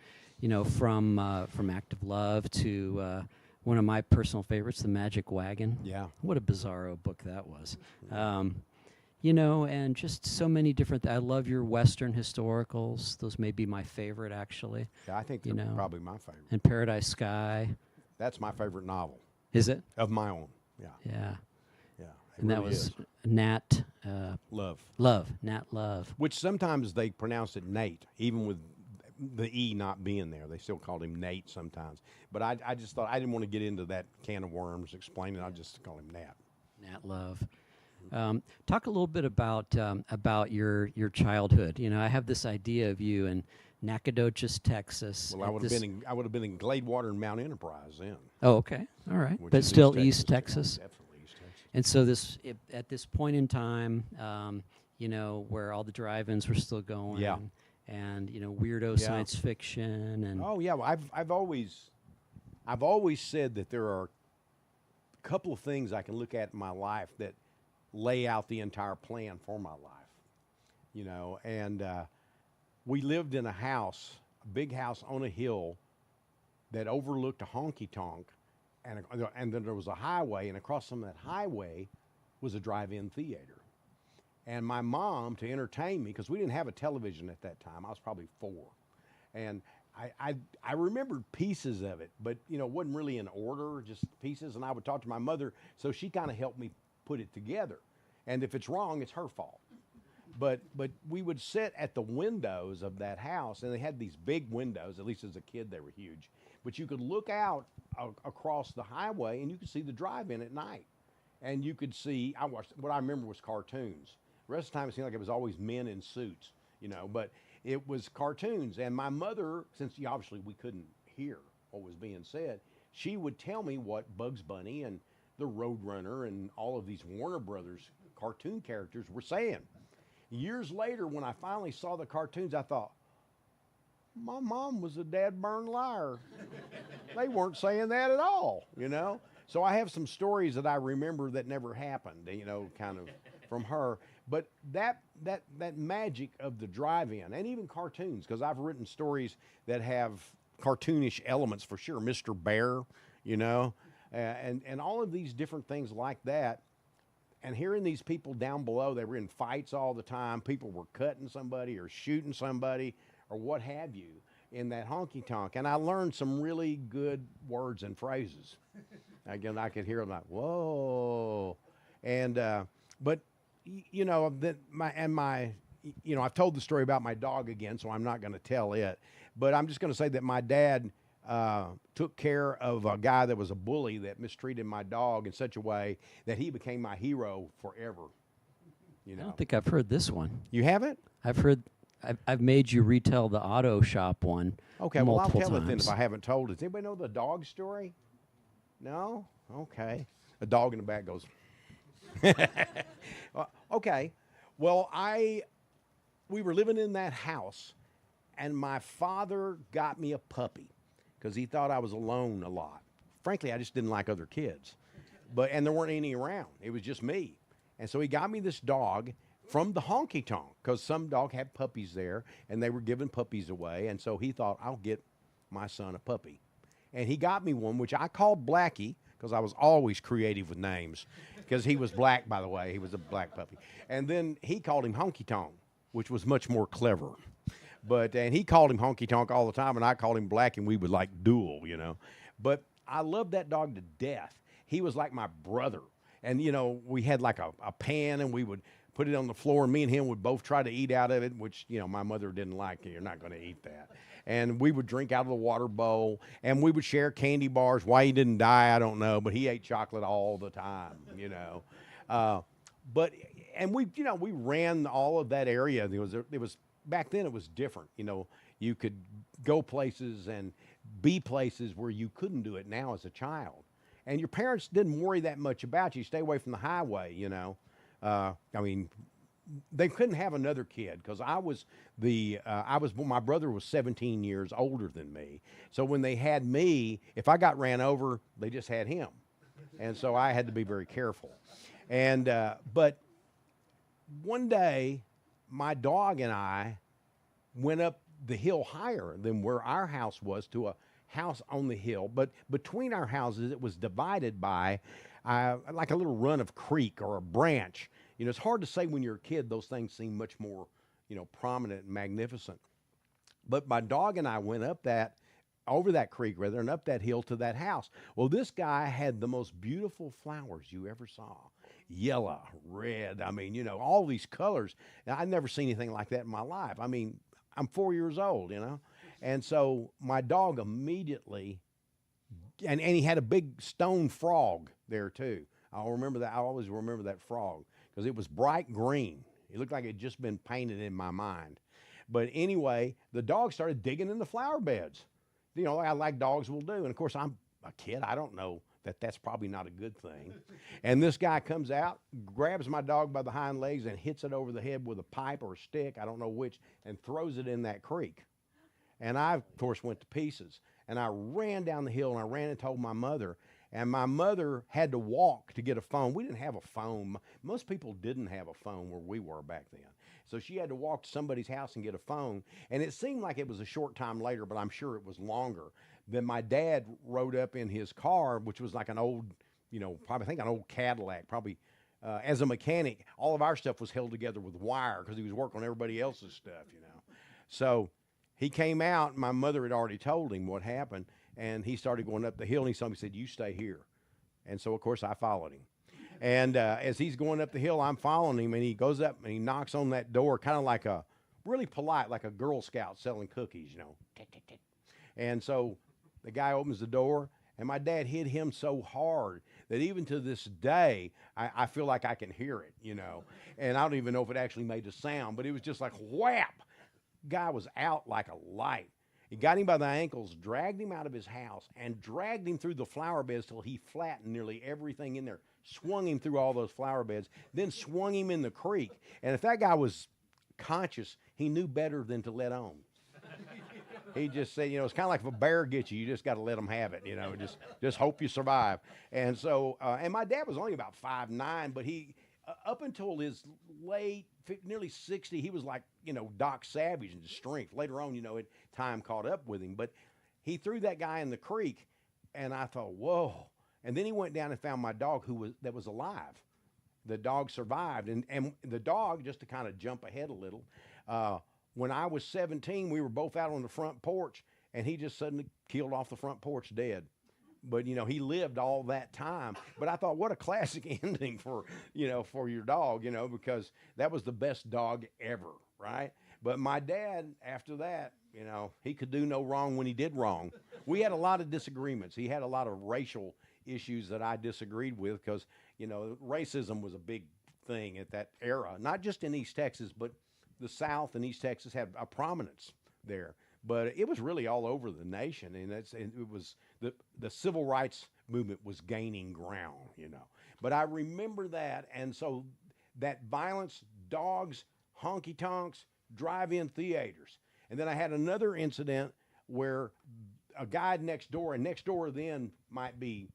Speaker 1: from Act of Love to one of my personal favorites, The Magic Wagon.
Speaker 2: Yeah.
Speaker 1: What a bizarro book that was. And just so many different. I love your Western historicals. Those may be my favorite, actually.
Speaker 2: Yeah, I think they're probably my favorite.
Speaker 1: And Paradise Sky.
Speaker 2: That's my favorite novel
Speaker 1: Is it?
Speaker 2: of my own. Yeah.
Speaker 1: Yeah.
Speaker 2: Yeah.
Speaker 1: And that
Speaker 2: really
Speaker 1: was
Speaker 2: is.
Speaker 1: Nat
Speaker 2: Love.
Speaker 1: Nat Love.
Speaker 2: Which sometimes they pronounce it Nate, even with the E not being there. They still called him Nate sometimes. But I just thought I didn't want to get into that can of worms explaining. I just call him Nat.
Speaker 1: Nat Love. Talk a little bit about your childhood. I have this idea of you in Nacogdoches, Texas.
Speaker 2: Well, I would have been in Gladewater and Mount Enterprise then.
Speaker 1: Oh, okay, all right,
Speaker 2: which
Speaker 1: but
Speaker 2: is
Speaker 1: still East Texas.
Speaker 2: Definitely East Texas.
Speaker 1: And so at this point in time, where all the drive-ins were still going.
Speaker 2: Yeah.
Speaker 1: And weirdo science fiction and.
Speaker 2: Oh yeah, well, I've always said that there are a couple of things I can look at in my life that lay out the entire plan for my life, and we lived in a big house on a hill that overlooked a honky-tonk, and then there was a highway, and across from that highway was a drive-in theater. And my mom, to entertain me, because we didn't have a television at that time, I was probably 4, and I remembered pieces of it, but it wasn't really in order, just pieces, and I would talk to my mother, so she kind of helped me put it together. And if it's wrong, it's her fault. But we would sit at the windows of that house, and they had these big windows. At least as a kid, they were huge. But you could look out across the highway, and you could see the drive-in at night. And you could see, what I remember was cartoons. The rest of the time, it seemed like it was always men in suits, but it was cartoons. And my mother, since obviously we couldn't hear what was being said, she would tell me what Bugs Bunny and the Roadrunner and all of these Warner Brothers cartoon characters were saying. Years later, when I finally saw the cartoons, I thought, my mom was a dad-burned liar. They weren't saying that at all, So I have some stories that I remember that never happened, kind of from her. But that magic of the drive-in, and even cartoons, because I've written stories that have cartoonish elements for sure. Mr. Bear, and all of these different things like that. And hearing these people down below, they were in fights all the time. People were cutting somebody or shooting somebody or what have you in that honky-tonk. And I learned some really good words and phrases. Again, I could hear them like, whoa. And, but, I've told the story about my dog again, so I'm not going to tell it. But I'm just going to say that my dad took care of a guy that was a bully that mistreated my dog in such a way that he became my hero forever.
Speaker 1: I don't think I've heard this one.
Speaker 2: You haven't?
Speaker 1: I've made you retell the auto shop one.
Speaker 2: Okay, well, I'll tell
Speaker 1: times.
Speaker 2: it then if I haven't told it. Does anybody know the dog story? No? Okay. A dog in the back goes. Okay. Well, we were living in that house, and my father got me a puppy because he thought I was alone a lot. Frankly, I just didn't like other kids. And there weren't any around. It was just me. And so he got me this dog from the honky-tonk because some dog had puppies there, and they were giving puppies away. And so he thought, I'll get my son a puppy. And he got me one, which I called Blackie because I was always creative with names because he was black, by the way. He was a black puppy. And then he called him Honky Tonk, which was much more clever. And he called him Honky Tonk all the time, and I called him Black, and we would like duel, But I loved that dog to death. He was like my brother. And, we had like a pan, and we would put it on the floor, and me and him would both try to eat out of it, which, my mother didn't like. You're not going to eat that. And we would drink out of the water bowl, and we would share candy bars. Why he didn't die, I don't know, but he ate chocolate all the time, And we ran all of that area. It was back then it was different. You could go places and be places where you couldn't do it now as a child. And your parents didn't worry that much about you. Stay away from the highway, they couldn't have another kid because my brother was 17 years older than me. So when they had me, if I got ran over, they just had him. And so I had to be very careful. And, but one day, my dog and I went up the hill higher than where our house was to a house on the hill. But between our houses, it was divided by like a little run of creek or a branch. You know, it's hard to say when you're a kid, those things seem much more, you know, prominent and magnificent. But my dog and I went over that creek rather, and up that hill to that house. Well, this guy had the most beautiful flowers you ever saw. Yellow, red, I mean, you know, all these colors. And I'd never seen anything like that in my life. I mean, I'm 4 years old, you know. And so my dog immediately, and he had a big stone frog there too. I'll remember that. I always remember that frog because it was bright green. It looked like it had just been painted in my mind. But anyway, the dog started digging in the flower beds. You know, like dogs will do. And of course, I'm a kid. I don't know that that's probably not a good thing. And this guy comes out, grabs my dog by the hind legs and hits it over the head with a pipe or a stick, I don't know which, and throws it in that creek. And I, of course, went to pieces. And I ran down the hill, and I ran and told my mother. And my mother had to walk to get a phone. We didn't have a phone. Most people didn't have a phone where we were back then. So she had to walk to somebody's house and get a phone. And it seemed like it was a short time later, but I'm sure it was longer. Then my dad rode up in his car, which was like an old, you know, probably I think an old Cadillac, probably as a mechanic. All of our stuff was held together with wire because he was working on everybody else's stuff, you know. So he came out, and my mother had already told him what happened, and he started going up the hill, and he saw me, said, "You stay here." And so, of course, I followed him. And as he's going up the hill, I'm following him, and he goes up and he knocks on that door, kind of like a, really polite, like a Girl Scout selling cookies, you know. And so the guy opens the door, and my dad hit him so hard that even to this day, I feel like I can hear it, you know. And I don't even know if it actually made a sound, but it was just like whap. Guy was out like a light. He got him by the ankles, dragged him out of his house, and dragged him through the flower beds till he flattened nearly everything in there, swung him through all those flower beds, then swung him in the creek. And if that guy was conscious, he knew better than to let on. He just said, you know, it's kind of like if a bear gets you, you just got to let them have it, you know, just hope you survive. And so, and my dad was only about 5'9", but he, up until his late, nearly 60, he was like, you know, Doc Savage in strength. Later on, you know, time caught up with him. But he threw that guy in the creek, and I thought, whoa. And then he went down and found my dog that was alive. The dog survived. And the dog, just to kind of jump ahead a little, when I was 17, we were both out on the front porch, and he just suddenly killed off the front porch dead. But, you know, he lived all that time. But I thought, what a classic ending for, you know, for your dog, you know, because that was the best dog ever, right? But my dad, after that, you know, he could do no wrong when he did wrong. We had a lot of disagreements. He had a lot of racial issues that I disagreed with because, you know, racism was a big thing at that era, not just in East Texas, but the South and East Texas had a prominence there. But it was really all over the nation, and it was the civil rights movement was gaining ground, you know. But I remember that, and so that violence, dogs, honky tonks, drive-in theaters, and then I had another incident where a guy next door, and next door then might be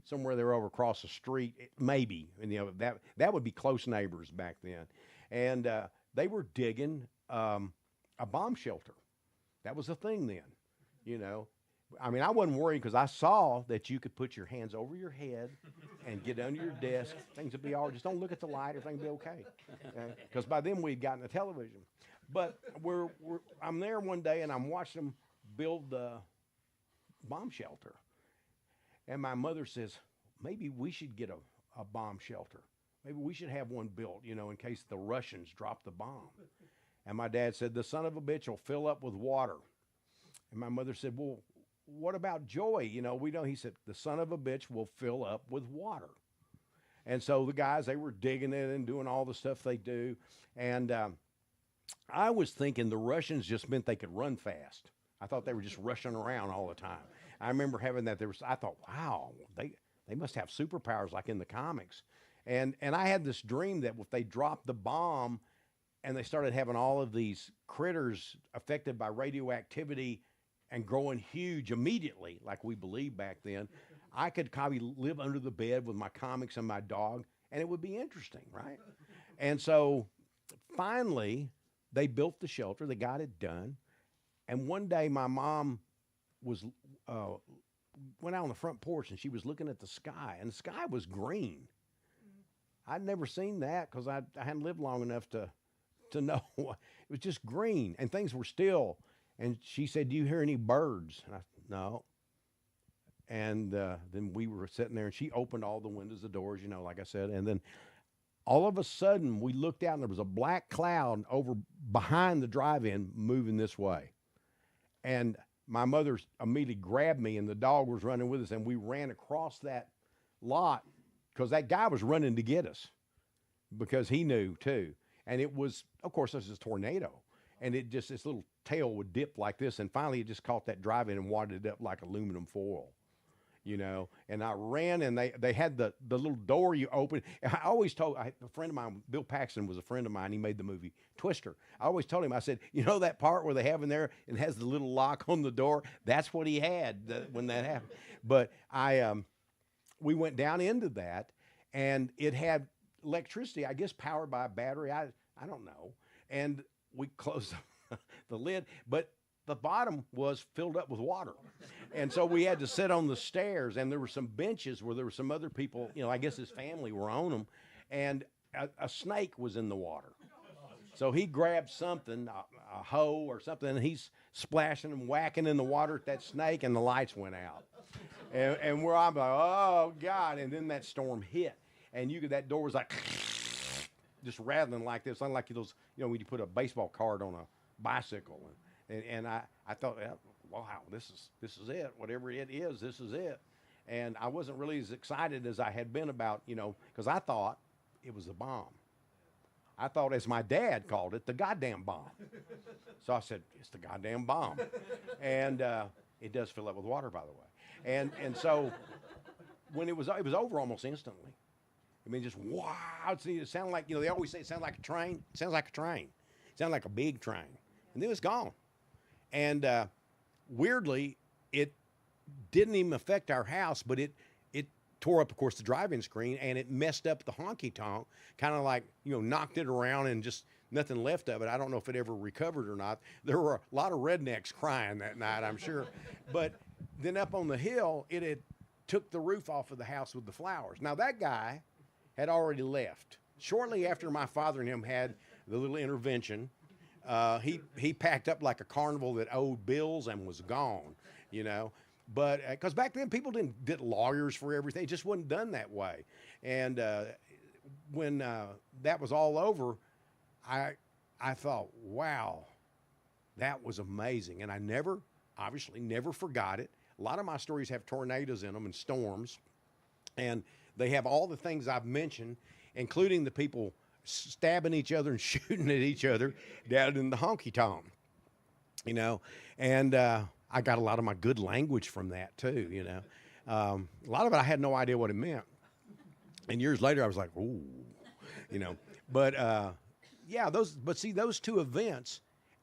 Speaker 2: somewhere there over across the street, maybe, and you know that would be close neighbors back then, and they were digging a bomb shelter. That was a thing then, you know. I mean, I wasn't worried because I saw that you could put your hands over your head and get under your desk. Things would be all right. Just don't look at the light. Everything will be okay. Because by then we'd gotten a television. But I'm there one day and I'm watching them build the bomb shelter. And my mother says, maybe we should get a bomb shelter. Maybe we should have one built, you know, in case the Russians drop the bomb. And my dad said, the son of a bitch will fill up with water. And my mother said, well, what about Joey? You know, we don't. He said, the son of a bitch will fill up with water. And so the guys, they were digging it and doing all the stuff they do. And I was thinking the Russians just meant they could run fast. I thought they were just rushing around all the time. I remember having that. I thought, wow, they must have superpowers like in the comics. And I had this dream that if they dropped the bomb, and they started having all of these critters affected by radioactivity and growing huge immediately, like we believed back then, I could probably live under the bed with my comics and my dog, and it would be interesting, right? And so finally, they built the shelter. They got it done. And one day, my mom was went out on the front porch, and she was looking at the sky, and the sky was green. I'd never seen that because I hadn't lived long enough to know. It was just green, and things were still. And she said, "Do you hear any birds?" And I said, "No." And then we were sitting there, and she opened all the windows, the doors, you know, like I said. And then all of a sudden, we looked out, and there was a black cloud over behind the drive-in moving this way. And my mother immediately grabbed me, and the dog was running with us, and we ran across that lot because that guy was running to get us because he knew too. And it was, of course, this is a tornado. And it just, this little tail would dip like this, and finally it just caught that drive-in and wadded it up like aluminum foil, you know. And I ran, and they had the little door you open. I always told, a friend of mine, Bill Paxton was a friend of mine. He made the movie Twister. I always told him, I said, you know that part where they have in there and has the little lock on the door? That's what he had when that happened. But we went down into that, and it had electricity, I guess powered by a battery. I don't know. And we closed the lid, but the bottom was filled up with water. And so we had to sit on the stairs, and there were some benches where there were some other people, you know, I guess his family were on them, and a snake was in the water. So he grabbed something, a hoe or something, and he's splashing and whacking in the water at that snake, and the lights went out. And where I'm like, oh God, and then that storm hit, and that door was like, just rattling like this, unlike those, you know, when you put a baseball card on a bicycle. And I thought, wow, this is it. Whatever it is, this is it. And I wasn't really as excited as I had been about, you know, because I thought it was a bomb. I thought, as my dad called it, the goddamn bomb. So I said, it's the goddamn bomb. And it does fill up with water, by the way. And so when it was over almost instantly. I mean, just wow, it sounded like, you know, they always say it sounds like a train. It sounds like a train. It sounded like a big train. And then it was gone. And weirdly, it didn't even affect our house, but it tore up, of course, the drive-in screen, and it messed up the honky-tonk, kind of like, you know, knocked it around and just nothing left of it. I don't know if it ever recovered or not. There were a lot of rednecks crying that night, I'm sure. But then up on the hill, it had took the roof off of the house with the flowers. Now, that guy had already left. Shortly after my father and him had the little intervention, he packed up like a carnival that owed bills and was gone, you know. But because back then people didn't get lawyers for everything. It just wasn't done that way. And when that was all over, I thought, wow, that was amazing. And I obviously never forgot it. A lot of my stories have tornadoes in them and storms. And they have all the things I've mentioned, including the people stabbing each other and shooting at each other down in the honky-tonk, you know. And I got a lot of my good language from that too, you know. A lot of it I had no idea what it meant. And years later I was like, ooh, you know. But yeah, those two events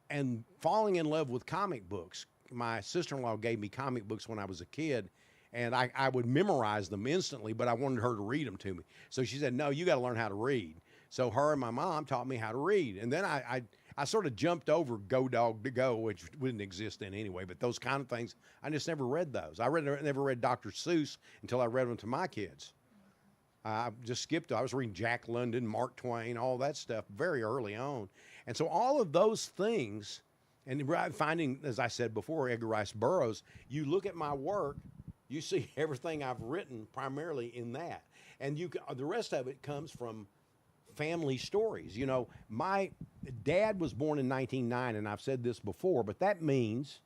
Speaker 2: and falling in love with comic books. My sister-in-law gave me comic books when I was a kid, and I would memorize them instantly, but I wanted her to read them to me. So she said, no, you got to learn how to read. So her and my mom taught me how to read. And then I sort of jumped over Go Dog to Go, which wouldn't exist then anyway, but those kind of things, I just never read those. I never read Dr. Seuss until I read them to my kids. I just skipped. I was reading Jack London, Mark Twain, all that stuff very early on. And so all of those things, and finding, as I said before, Edgar Rice Burroughs, you look at my work, you see everything I've written primarily in that. And the rest of it comes from family stories. You know, my dad was born in 1909, and I've said this before, but that means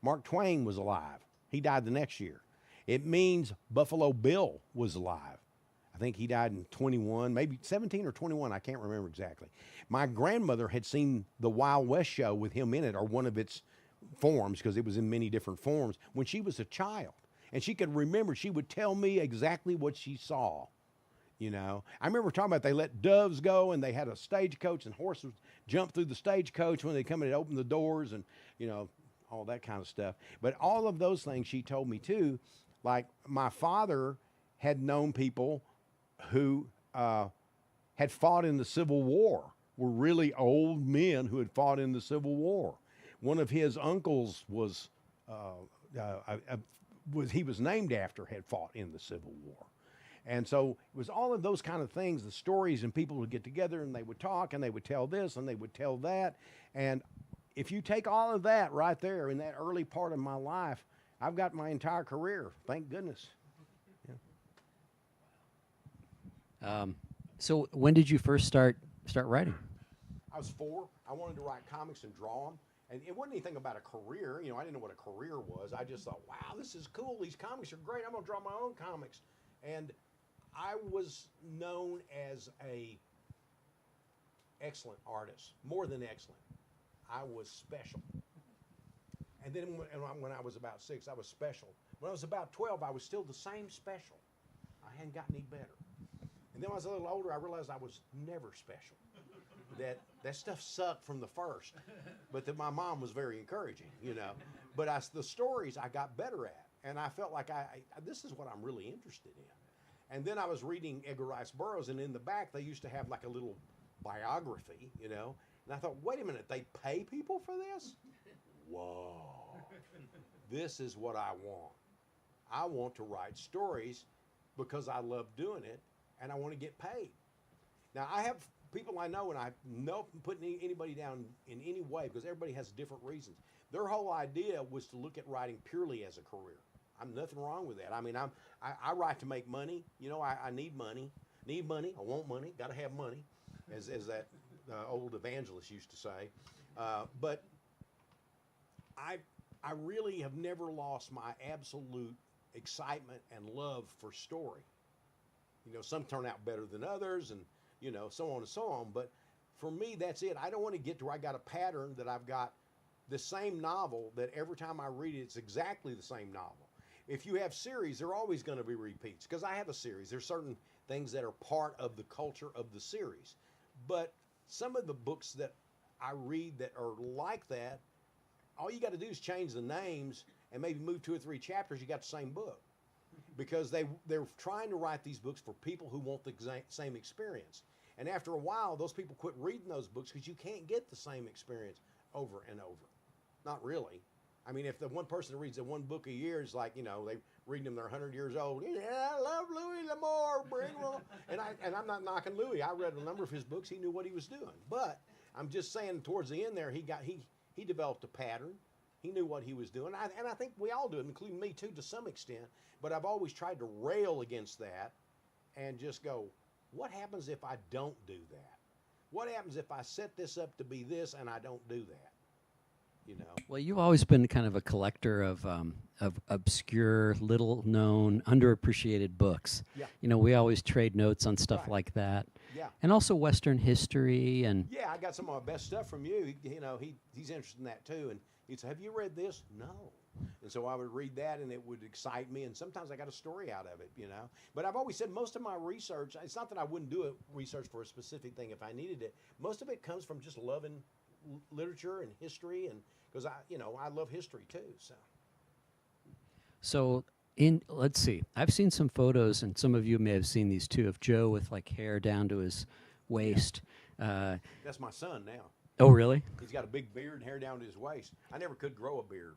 Speaker 2: Mark Twain was alive. He died the next year. It means Buffalo Bill was alive. I think he died in 21, maybe 17 or 21, I can't remember exactly. My grandmother had seen the Wild West show with him in it, or one of its forms, because it was in many different forms, when she was a child. And she could remember, she would tell me exactly what she saw You know, I remember talking about they let doves go and they had a stagecoach and horses jump through the stagecoach when they come in and open the doors and, you know, all that kind of stuff. But all of those things she told me too, like my father had known people who had fought in the Civil War, were really old men who had fought in the Civil War. One of his uncles he was named after, had fought in the Civil War. And so it was all of those kind of things, the stories, and people would get together and they would talk and they would tell this and they would tell that. And if you take all of that right there in that early part of my life, I've got my entire career, thank goodness. Yeah.
Speaker 1: So when did you first start writing?
Speaker 2: I was 4. I wanted to write comics and draw them. And it wasn't anything about a career. You know, I didn't know what a career was. I just thought, wow, this is cool. These comics are great. I'm going to draw my own comics. And I was known as a excellent artist, more than excellent. I was special. And then when I was about 6, I was special. When I was about 12, I was still the same special. I hadn't gotten any better. And then when I was a little older, I realized I was never special. That stuff sucked from the first, but that my mom was very encouraging, you know. But the stories I got better at, and I felt like this is what I'm really interested in. And then I was reading Edgar Rice Burroughs, and in the back they used to have like a little biography, you know. And I thought, wait a minute, they pay people for this? Whoa, this is what I want. I want to write stories because I love doing it, and I want to get paid. Now I have people I know, and I know putting anybody down in any way because everybody has different reasons. Their whole idea was to look at writing purely as a career. I'm nothing wrong with that. I mean, I write to make money. You know, I need money. Need money. I want money. Got to have money, as that old evangelist used to say. But I really have never lost my absolute excitement and love for story. You know, some turn out better than others, and you know, so on and so on. But for me, that's it. I don't want to get to where I got a pattern that I've got the same novel that every time I read it, it's exactly the same novel. If you have series, there are always going to be repeats because I have a series. There's certain things that are part of the culture of the series. But some of the books that I read that are like that, all you got to do is change the names and maybe move 2 or 3 chapters, you got the same book. Because they're trying to write these books for people who want the same experience. And after a while, those people quit reading those books because you can't get the same experience over and over. Not really. I mean, if the one person that reads the one book a year is like, you know, they read them, they're 100 years old. Yeah, I love Louis L'Amour. Bring on. And I'm not knocking Louis. I read a number of his books. He knew what he was doing. But I'm just saying, towards the end there, he developed a pattern. He knew what he was doing. And I think we all do it, including me too, to some extent. But I've always tried to rail against that and just go, what happens if I don't do that? What happens if I set this up to be this and I don't do that? You know.
Speaker 1: Well, you've always been kind of a collector of obscure, little-known, underappreciated books.
Speaker 2: Yeah.
Speaker 1: You know, we always trade notes on stuff
Speaker 2: Right.
Speaker 1: like that.
Speaker 2: Yeah.
Speaker 1: And also Western history and...
Speaker 2: Yeah, I got some of my best stuff from you. You know, he's interested in that too. And he'd say, have you read this? No. And so I would read that and it would excite me. And sometimes I got a story out of it, you know. But I've always said most of my research, it's not that I wouldn't do research for a specific thing if I needed it. Most of it comes from just loving literature and history, and because I love history too. So
Speaker 1: let's see, I've seen some photos, and some of you may have seen these too, of Joe with like hair down to his waist.
Speaker 2: That's my son now.
Speaker 1: Oh, really?
Speaker 2: He's got a big beard and hair down to his waist. I never could grow a beard.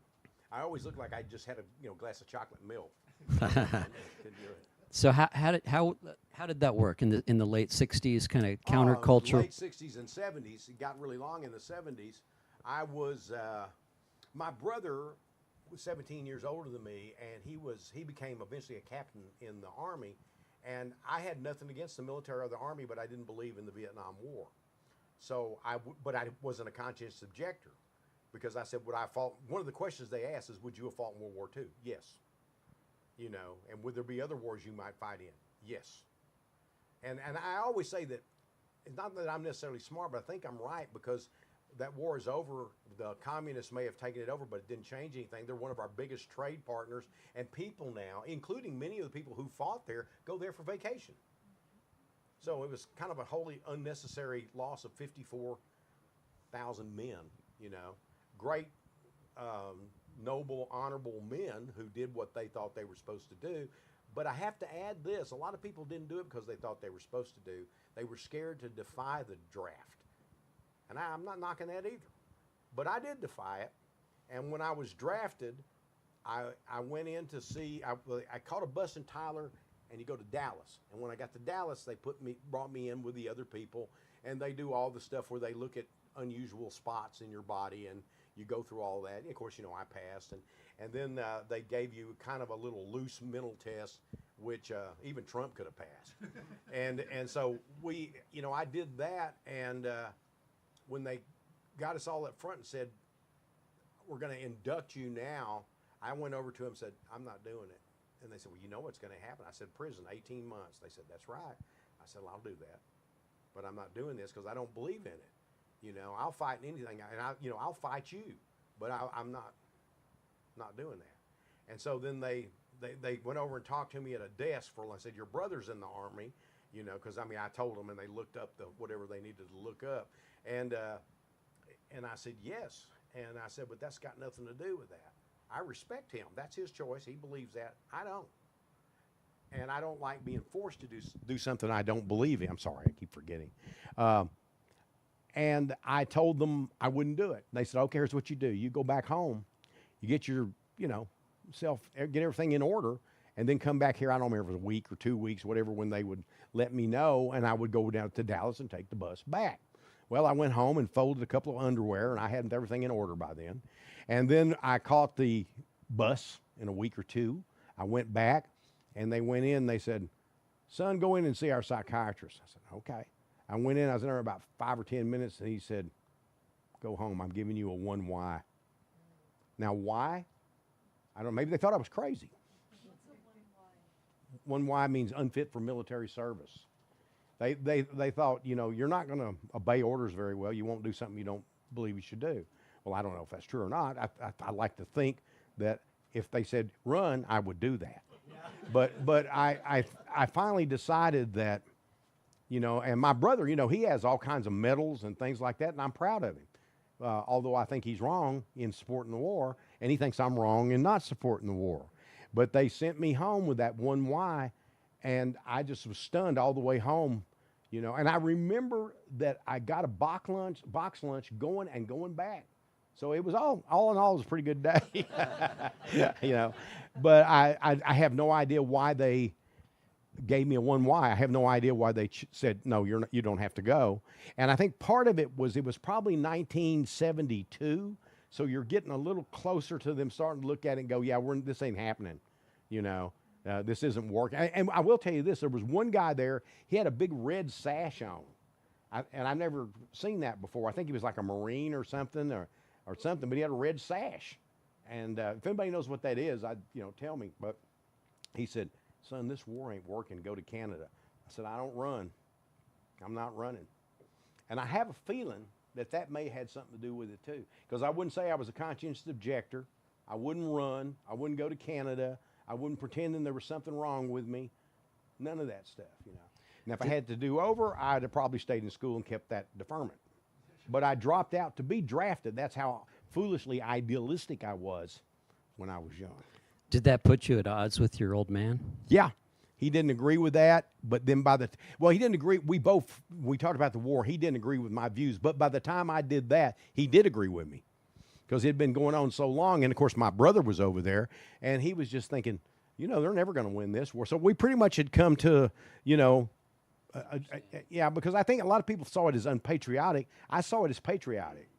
Speaker 2: I always looked like I just had a glass of chocolate milk. Couldn't do it.
Speaker 1: So how did that work in the late '60s? Kind of counterculture.
Speaker 2: Late '60s and '70s. It got really long in the '70s. I was my brother was 17 years older than me, and he became eventually a captain in the Army. And I had nothing against the military or the Army, but I didn't believe in the Vietnam War. So but I wasn't a conscientious objector, because I said, would I fought? One of the questions they asked is, would you have fought in World War II? Yes. You know, and would there be other wars you might fight in? Yes. And I always say that, it's not that I'm necessarily smart, but I think I'm right, because that war is over. The communists may have taken it over, but it didn't change anything. They're one of our biggest trade partners, and people now, including many of the people who fought there, go there for vacation. So it was kind of a wholly unnecessary loss of 54,000 men, you know. Great, noble, honorable men who did what they thought they were supposed to do. But I have to add this. A lot of people didn't do it because they thought they were supposed to do. They were scared to defy the draft. And I'm not knocking that either. But I did defy it. And when I was drafted, I went in to see, I caught a bus in Tyler, and you go to Dallas. And when I got to Dallas, they brought me in with the other people, and they do all the stuff where they look at unusual spots in your body, and you go through all that. And of course, you know, I passed, and then they gave you kind of a little loose mental test, which even Trump could have passed. and so we, you know, I did that, and when they got us all up front and said, we're going to induct you now, I went over to them and said, I'm not doing it. And they said, well, you know what's going to happen. I said, prison, 18 months. They said, that's right. I said, well, I'll do that. But I'm not doing this because I don't believe in it. You know, I'll fight in anything. And, I'll fight you. But I'm not doing that. And so then they went over and talked to me at a desk for, I said, your brother's in the Army, you know, because, I mean, I told them, and they looked up whatever they needed to look up. And I said, yes. And I said, but that's got nothing to do with that. I respect him. That's his choice. He believes that. I don't. And I don't like being forced to do something I don't believe in. I'm sorry, I keep forgetting. And I told them I wouldn't do it. They said, okay, here's what you do. You go back home, you get your, get everything in order, and then come back here. I don't remember if it was a week or 2 weeks, whatever, when they would let me know, and I would go down to Dallas and take the bus back. Well, I went home and folded a couple of underwear, and I had everything in order by then. And then I caught the bus in a week or two. I went back, and they went in. They said, son, go in and see our psychiatrist. I said, okay. I went in. I was in there about 5 or 10 minutes, and he said, go home. I'm giving you a 1Y. Now, why? I don't know. Maybe they thought I was crazy. 1Y means unfit for military service. They thought, you're not going to obey orders very well. You won't do something you don't believe you should do. Well, I don't know if that's true or not. I like to think that if they said run, I would do that. Yeah. But I finally decided that, and my brother, he has all kinds of medals and things like that, and I'm proud of him. Although I think he's wrong in supporting the war, and he thinks I'm wrong in not supporting the war. But they sent me home with that 1Y, and I just was stunned all the way home, And I remember that I got a box lunch going back. So it was all in all, it was a pretty good day, But I have no idea why they gave me a 1Y. I have no idea why they said, no, you don't have to go. And I think part of it was probably 1972. So you're getting a little closer to them starting to look at it and go, yeah, this ain't happening, this isn't working. And I will tell you this, there was one guy there, he had a big red sash on. And I've never seen that before. I think he was like a Marine or something, or something, but he had a red sash. And if anybody knows what that is, tell me. But he said, son, this war ain't working. Go to Canada. I said, I don't run. I'm not running. And I have a feeling that may have had something to do with it too. Because I wouldn't say I was a conscientious objector. I wouldn't run. I wouldn't go to Canada. I wouldn't pretend there was something wrong with me. None of that stuff, And if I had to do over, I'd have probably stayed in school and kept that deferment. But I dropped out to be drafted. That's how foolishly idealistic I was when I was young.
Speaker 1: Did that put you at odds with your old man?
Speaker 2: Yeah. He didn't agree with that, but then he didn't agree. We talked about the war. He didn't agree with my views, but by the time I did that, he did agree with me because it had been going on so long. And of course, my brother was over there, and he was just thinking, they're never going to win this war. So we pretty much had come to, because I think a lot of people saw it as unpatriotic. I saw it as patriotic.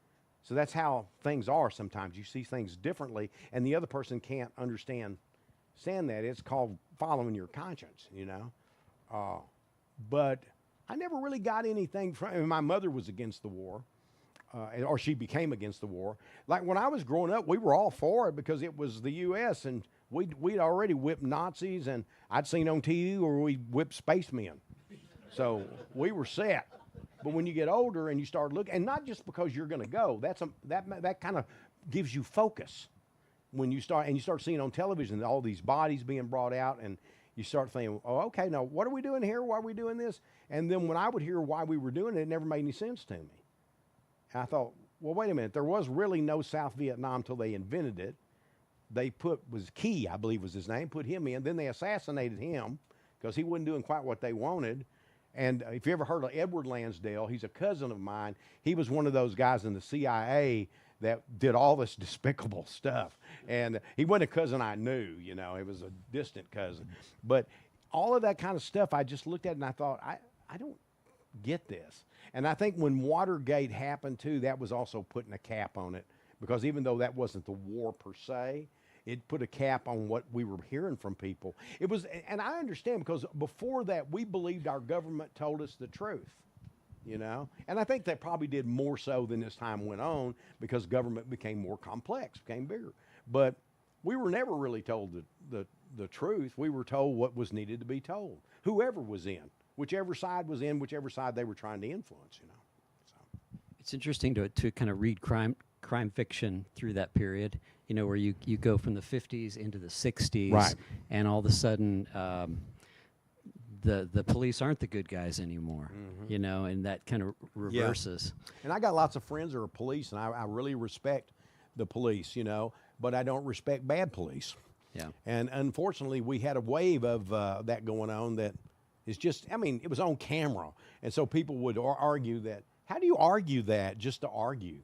Speaker 2: So that's how things are sometimes. You see things differently, and the other person can't understand that. It's called following your conscience, But I never really got anything from my mother was against the war, or she became against the war. Like when I was growing up, we were all for it because it was the U.S., and we'd already whipped Nazis, and I'd seen on TV where we whipped spacemen. So we were set. But when you get older and you start looking, and not just because you're going to go, that kind of gives you focus. When you start seeing on television all these bodies being brought out, and you start thinking, oh, okay, now what are we doing here? Why are we doing this? And then when I would hear why we were doing it, it never made any sense to me. And I thought, well, wait a minute. There was really no South Vietnam till they invented it. They was Key, I believe was his name, put him in. Then they assassinated him because he wasn't doing quite what they wanted. And if you ever heard of Edward Lansdale, he's a cousin of mine. He was one of those guys in the CIA that did all this despicable stuff. And he wasn't a cousin I knew, you know, he was a distant cousin. But all of that kind of stuff, I just looked at it and I thought, I don't get this. And I think when Watergate happened too, that was also putting a cap on it, because even though that wasn't the war per se, it put a cap on what we were hearing from people. It was, and I understand, because before that, we believed our government told us the truth. You know, and I think they probably did more so than as time went on, because government became more complex, became bigger. But we were never really told the truth. We were told what was needed to be told. Whoever was in, whichever side was in, whichever side they were trying to influence. You know, so
Speaker 1: It's interesting to kind of read crime fiction through that period. You know, where you go from the 50s into the 60s,
Speaker 2: Right.
Speaker 1: and all of a sudden. The police aren't the good guys anymore, you know, and that kind of reverses.
Speaker 2: And I got lots of friends that are police, and I really respect the police, you know, but I don't respect bad police.
Speaker 1: Yeah.
Speaker 2: And unfortunately, we had a wave of that going on that is just, I mean, it was on camera. And so people would argue that, how do you argue that just to argue?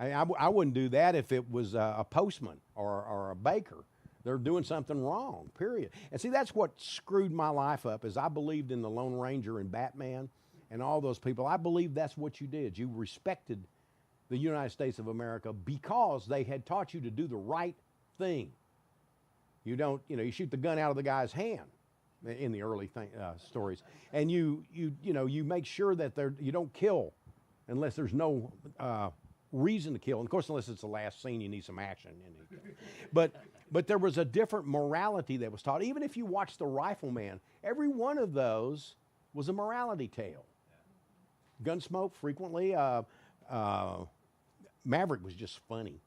Speaker 2: I wouldn't do that if it was a postman or a baker. They're doing something wrong, period. And see, that's what screwed my life up, is I believed in the Lone Ranger and Batman and all those people. I believed that's what you did. You respected the United States of America because they had taught you to do the right thing. You don't, you know, you shoot the gun out of the guy's hand in the early stories. And you make sure that you don't kill unless there's no reason to kill. And of course, unless it's the last scene, you need some action. But there was a different morality that was taught. Even if you watch The Rifleman, every one of those was a morality tale. Gunsmoke frequently. Maverick was just funny.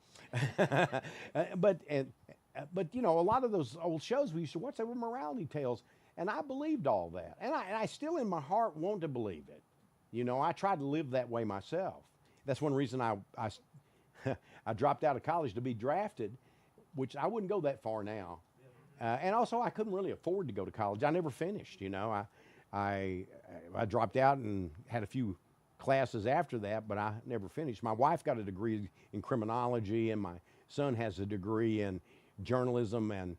Speaker 2: But you know, a lot of those old shows we used to watch, they were morality tales. And I believed all that. And I still in my heart want to believe it. You know, I tried to live that way myself. That's one reason I dropped out of college to be drafted, which I wouldn't go that far now. And also, I couldn't really afford to go to college. I never finished, you know. I dropped out and had a few classes after that, but I never finished. My wife got a degree in criminology, and my son has a degree in journalism and,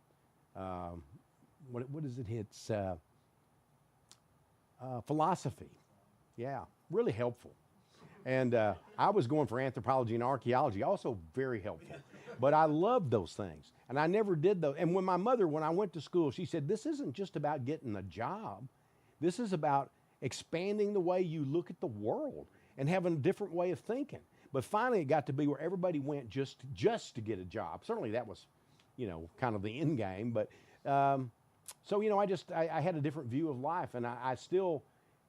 Speaker 2: what is it? It's philosophy. Yeah, really helpful. And I was going for anthropology and archaeology, also very helpful. But I loved those things, and I never did those. And when I went to school, she said, this isn't just about getting a job. This is about expanding the way you look at the world and having a different way of thinking. But finally, it got to be where everybody went just to get a job. Certainly that was, you know, kind of the end game. But so, you know, I had a different view of life, and I still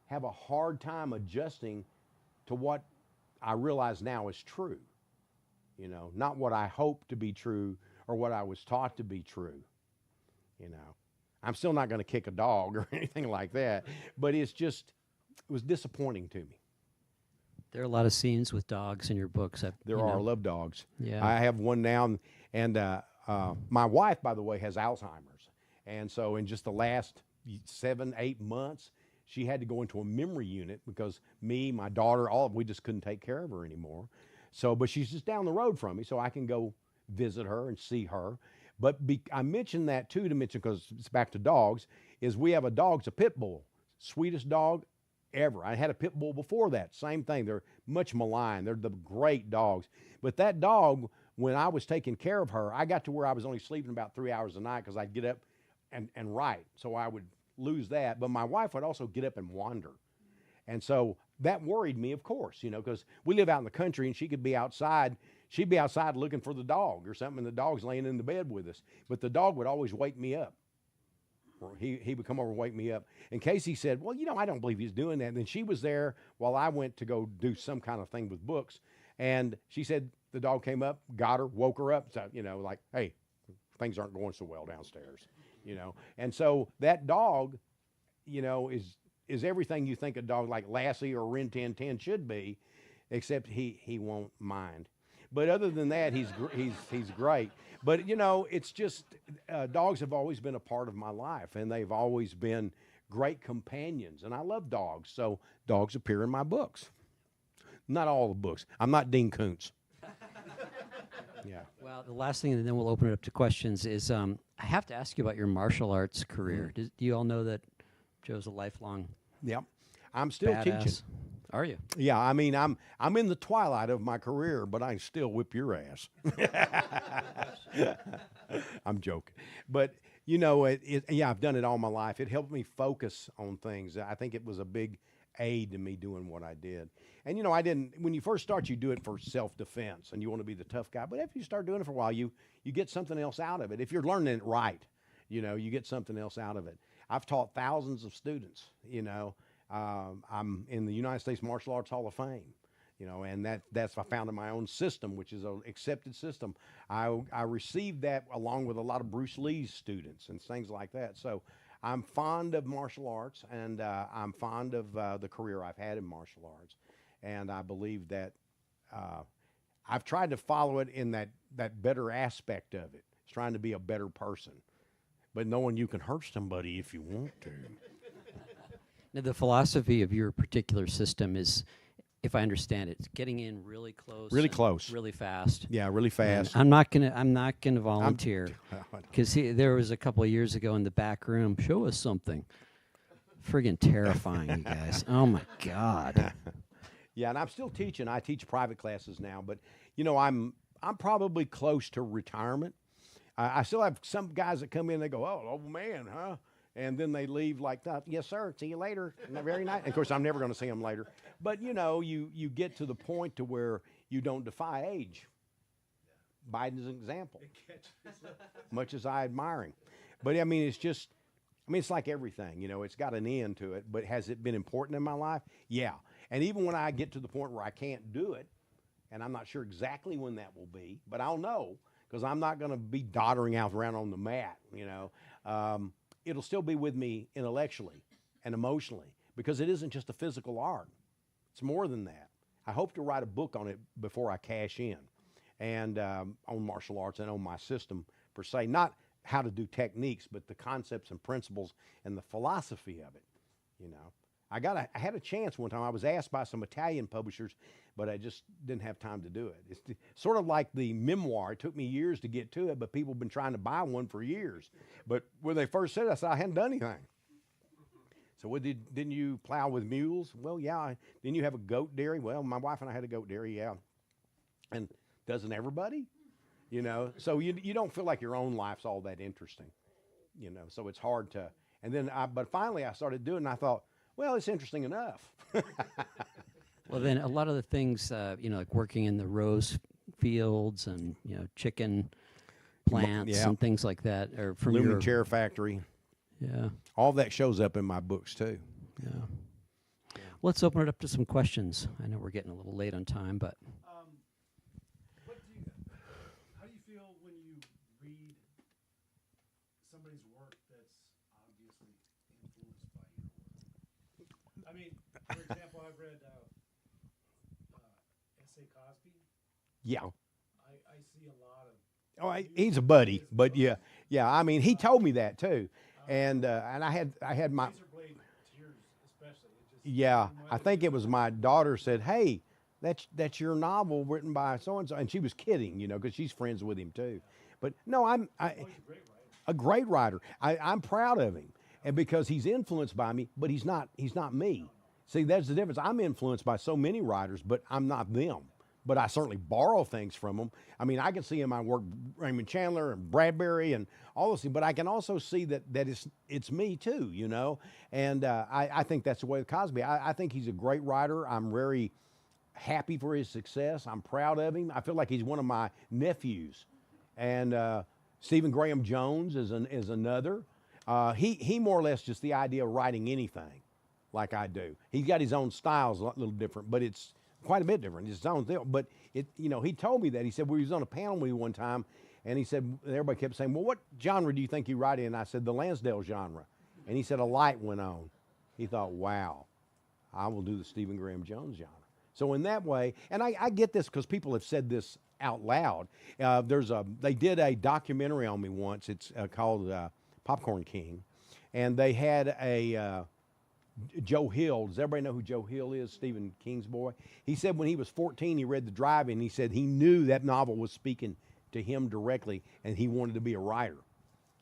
Speaker 2: have a hard time adjusting to what I realize now is true. You know, not what I hope to be true or what I was taught to be true. You know, I'm still not going to kick a dog or anything like that, but it was disappointing to me.
Speaker 1: There are a lot of scenes with dogs in your books.
Speaker 2: There are. I love dogs.
Speaker 1: Yeah.
Speaker 2: I have one now, and my wife, by the way, has Alzheimer's. And so in just the last 7-8 months, she had to go into a memory unit because me, my daughter, we just couldn't take care of her anymore. So, but she's just down the road from me, so I can go visit her and see her. But I mentioned that too, because it's back to dogs, is we have a dog, it's a pit bull, sweetest dog ever. I had a pit bull before that, same thing. They're much maligned. They're the great dogs. But that dog, when I was taking care of her, I got to where I was only sleeping about 3 hours a night because I'd get up and write. So I would lose that. But my wife would also get up and wander. And so that worried me, of course, you know, because we live out in the country and she could be outside. She'd be outside looking for the dog or something, and the dog's laying in the bed with us. But the dog would always wake me up. Or he would come over and wake me up. And Casey said, well, you know, I don't believe he's doing that. And then she was there while I went to go do some kind of thing with books. And she said the dog came up, got her, woke her up. So, you know, like, hey, things aren't going so well downstairs. you know. And so that dog, you know, is everything you think a dog like Lassie or Rin Tin Tin should be, except he won't mind. But other than that, he's great. But you know, it's just dogs have always been a part of my life, and they've always been great companions. And I love dogs, so dogs appear in my books. Not all the books. I'm not Dean Koontz. Yeah.
Speaker 1: Well, the last thing, and then we'll open it up to questions, is I have to ask you about your martial arts career. Do you all know that Joe's a lifelong
Speaker 2: Yep. I'm still
Speaker 1: badass?
Speaker 2: teaching.
Speaker 1: Are you?
Speaker 2: Yeah, I mean, I'm in the twilight of my career, but I still whip your ass. I'm joking, but you know, yeah, I've done it all my life. It helped me focus on things. I think it was a big aid to me doing what I did. And you know, when you first start, you do it for self-defense, and you want to be the tough guy. But after you start doing it for a while, you get something else out of it. If you're learning it right, you know, you get something else out of it. I've taught thousands of students. You know. I'm in the United States Martial Arts Hall of Fame, you know, and that's I found in my own system, which is an accepted system. I received that along with a lot of Bruce Lee's students and things like that. So I'm fond of martial arts, and I'm fond of the career I've had in martial arts, and I believe that I've tried to follow it in that better aspect of it. It's trying to be a better person, but knowing you can hurt somebody if you want to.
Speaker 1: Now, the philosophy of your particular system is, if I understand it, it's getting in really close,
Speaker 2: Really
Speaker 1: and
Speaker 2: close.
Speaker 1: really fast.
Speaker 2: Yeah, really fast.
Speaker 1: And I'm not gonna volunteer, because there was a couple of years ago in the back room. Show us something. Friggin' terrifying, you guys. Oh my God.
Speaker 2: Yeah, and I'm still teaching. I teach private classes now, but you know, I'm probably close to retirement. I still have some guys that come in and they go, "Oh, old man, huh?" And then they leave like that. Yes, sir. See you later. Very nice. And of course, I'm never going to see them later. But you know, you get to the point to where you don't defy age. Biden's an example. Much as I admire him, but I mean, it's like everything. You know, it's got an end to it. But has it been important in my life? Yeah. And even when I get to the point where I can't do it, and I'm not sure exactly when that will be, but I'll know, because I'm not going to be doddering out around on the mat. You know. It'll still be with me intellectually and emotionally, because it isn't just a physical art. It's more than that. I hope to write a book on it before I cash in, and on martial arts and on my system per se. Not how to do techniques, but the concepts and principles and the philosophy of it. You know, I had a chance one time. I was asked by some Italian publishers, but I just didn't have time to do it. It's sort of like the memoir. It took me years to get to it, but people have been trying to buy one for years. But when they first said it, I said I hadn't done anything. So didn't you plow with mules? Well, yeah. Didn't you have a goat dairy? Well, my wife and I had a goat dairy, yeah. And doesn't everybody? You know, so you don't feel like your own life's all that interesting. You know, so it's hard to. And then, but finally I started doing it, and I thought, well, it's interesting enough.
Speaker 1: Well, then a lot of the things, you know, like working in the rose fields and, you know, chicken plants and things like that, are from
Speaker 2: Lumen
Speaker 1: your
Speaker 2: Chair Factory.
Speaker 1: Yeah.
Speaker 2: All that shows up in my books too.
Speaker 1: Yeah. Let's open it up to some questions. I know we're getting a little late on time, but
Speaker 3: How do you feel when you read somebody's work that's obviously influenced by your work? I mean, for example, I've read S.A. Cosby.
Speaker 2: Yeah.
Speaker 3: I see a lot of.
Speaker 2: Oh, he's a buddy, but yeah. I mean, he told me that too, and I had my.
Speaker 3: Razor blade tears, especially.
Speaker 2: Yeah, I think it was my daughter said, "Hey, that's your novel written by so and so," and she was kidding, you know, because she's friends with him too. But no,
Speaker 3: He's
Speaker 2: a great writer. I'm proud of him, and because he's influenced by me, but he's not me. See, that's the difference. I'm influenced by so many writers, but I'm not them. But I certainly borrow things from them. I mean, I can see in my work Raymond Chandler and Bradbury and all those things, but I can also see that it's me too, you know. And I think that's the way with Cosby. I think he's a great writer. I'm very happy for his success. I'm proud of him. I feel like he's one of my nephews. And Stephen Graham Jones is another. He more or less just the idea of writing anything like I do. He's got his own styles, a little different, but it's quite a bit different. It's his own thing. But he told me that. He said, we was on a panel with me one time, And he said, everybody kept saying, well, what genre do you think you write in? I said, the Lansdale genre. And he said, a light went on. He thought, wow, I will do the Stephen Graham Jones genre. So in that way, and I get this because people have said this out loud. They did a documentary on me once. It's called Popcorn King. And they had a Joe Hill. Does everybody know who Joe Hill is? Stephen King's boy. He said when he was 14, he read The Drive-In. He said he knew that novel was speaking to him directly, and he wanted to be a writer.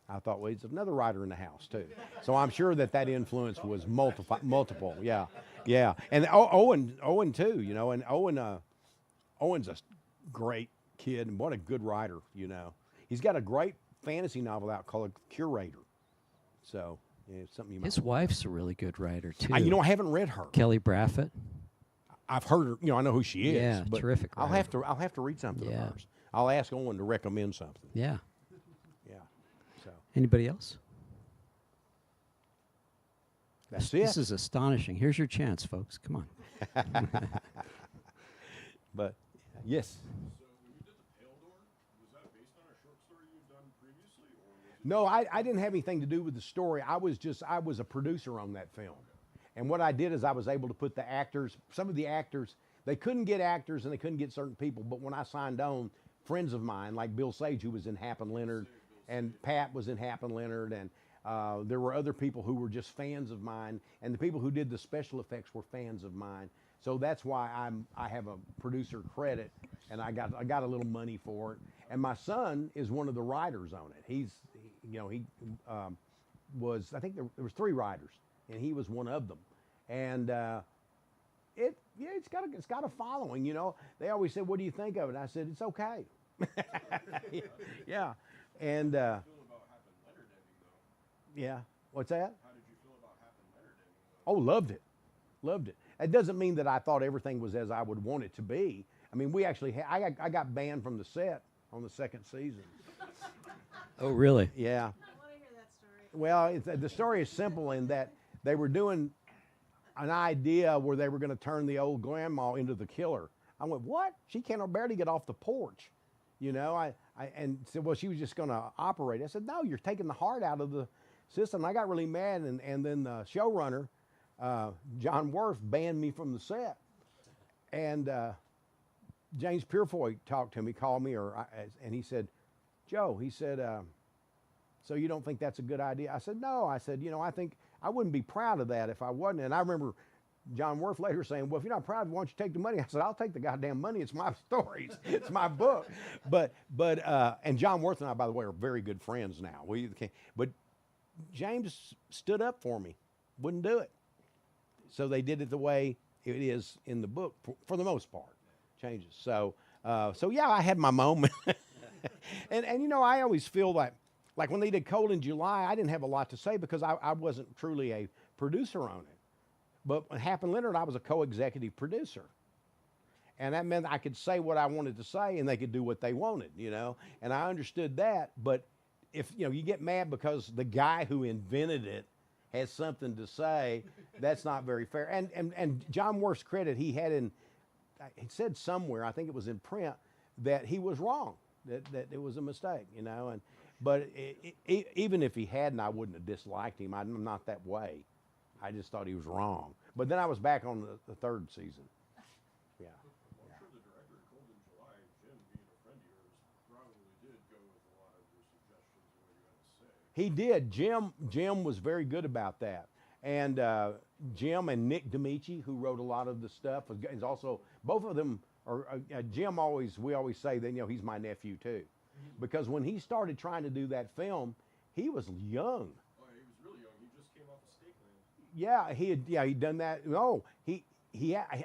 Speaker 2: I thought, well, he's another writer in the house too. So I'm sure that influence was multiple. Yeah, yeah. And Owen too. You know, and Owen's a great kid, and what a good writer. You know, he's got a great fantasy novel out called Curator. So. Yeah, it's something you might.
Speaker 1: His wife's a really good writer too.
Speaker 2: I haven't read her.
Speaker 1: Kelly Braffett.
Speaker 2: I've heard her. You know, I know who she is.
Speaker 1: Yeah,
Speaker 2: but
Speaker 1: terrific
Speaker 2: I'll
Speaker 1: writer.
Speaker 2: have to read something
Speaker 1: Yeah.
Speaker 2: of hers. I'll ask Owen to recommend something.
Speaker 1: Yeah.
Speaker 2: Yeah. So
Speaker 1: Anybody else?
Speaker 2: that's
Speaker 1: This
Speaker 2: it.
Speaker 1: is astonishing. Here's your chance, folks. Come on.
Speaker 2: But yes.
Speaker 3: So when you did the Pale Door, was that based on a short story you've done previously, or was it?
Speaker 2: No, I didn't have anything to do with the story. I was a producer on that film. And what I did is I was able to put the actors, some of the actors, they couldn't get actors and they couldn't get certain people, but when I signed on, friends of mine, like Bill Sage, who was in Hap and Leonard, and Pat was in Hap and Leonard, and there were other people who were just fans of mine, and the people who did the special effects were fans of mine. So that's why I have a producer credit, and I got a little money for it. And my son is one of the writers on it. He was, I think there was 3 writers, and he was one of them. And it's got a following. You know, they always said, "What do you think of it?" And I said, "It's okay." Yeah, and
Speaker 3: How did you feel about Hap and Leonard ending, though?
Speaker 2: yeah. What's that?
Speaker 3: How did you feel about Hap and Leonard ending, though?
Speaker 2: Oh, loved it, loved it. It doesn't mean that I thought everything was as I would want it to be. I mean, we actually, I got banned from the set on the 2nd season.
Speaker 1: Oh, really?
Speaker 2: Yeah.
Speaker 4: I want to hear that story.
Speaker 2: Well, the story is simple in that they were doing an idea where they were going to turn the old grandma into the killer. I went, what? She can't barely get off the porch. You know, I said, well, she was just going to operate. I said, no, you're taking the heart out of the system. I got really mad, and then the showrunner, John Worth, banned me from the set. And James Purefoy talked to me, called me, and he said, Joe, he said, so you don't think that's a good idea? I said, no. I said, you know, I think I wouldn't be proud of that if I wasn't. And I remember John Worth later saying, well, if you're not proud of it, why don't you take the money? I said, I'll take the goddamn money. It's my stories. It's my book. And John Worth and I, by the way, are very good friends now. But James stood up for me, wouldn't do it. So they did it the way it is in the book for the most part. Changes. So yeah, I had my moment. and you know, I always feel like when they did Cold in July, I didn't have a lot to say because I wasn't truly a producer on it. But when Hap and Leonard, I was a co-executive producer. And that meant I could say what I wanted to say and they could do what they wanted, you know. And I understood that. But if, you know, you get mad because the guy who invented it has something to say, that's not very fair. And John Worth's credit, he said somewhere, I think it was in print, that he was wrong, that it was a mistake, you know. But even if he hadn't, I wouldn't have disliked him. I'm not that way. I just thought he was wrong. But then I was back on the 3rd season. Yeah.
Speaker 3: Well, I'm sure the director of Cold in July, Jim, being a friend of yours, probably did go with a lot of your suggestions and what you had to say.
Speaker 2: He did. Jim was very good about that. And Jim and Nick D'Amici, who wrote a lot of the stuff, is also, both of them are, Jim we always say that, you know, he's my nephew too. Because when he started trying to do that film, he was young.
Speaker 3: Oh, he was really young. He just came off of Stake Land.
Speaker 2: He'd done that. No, I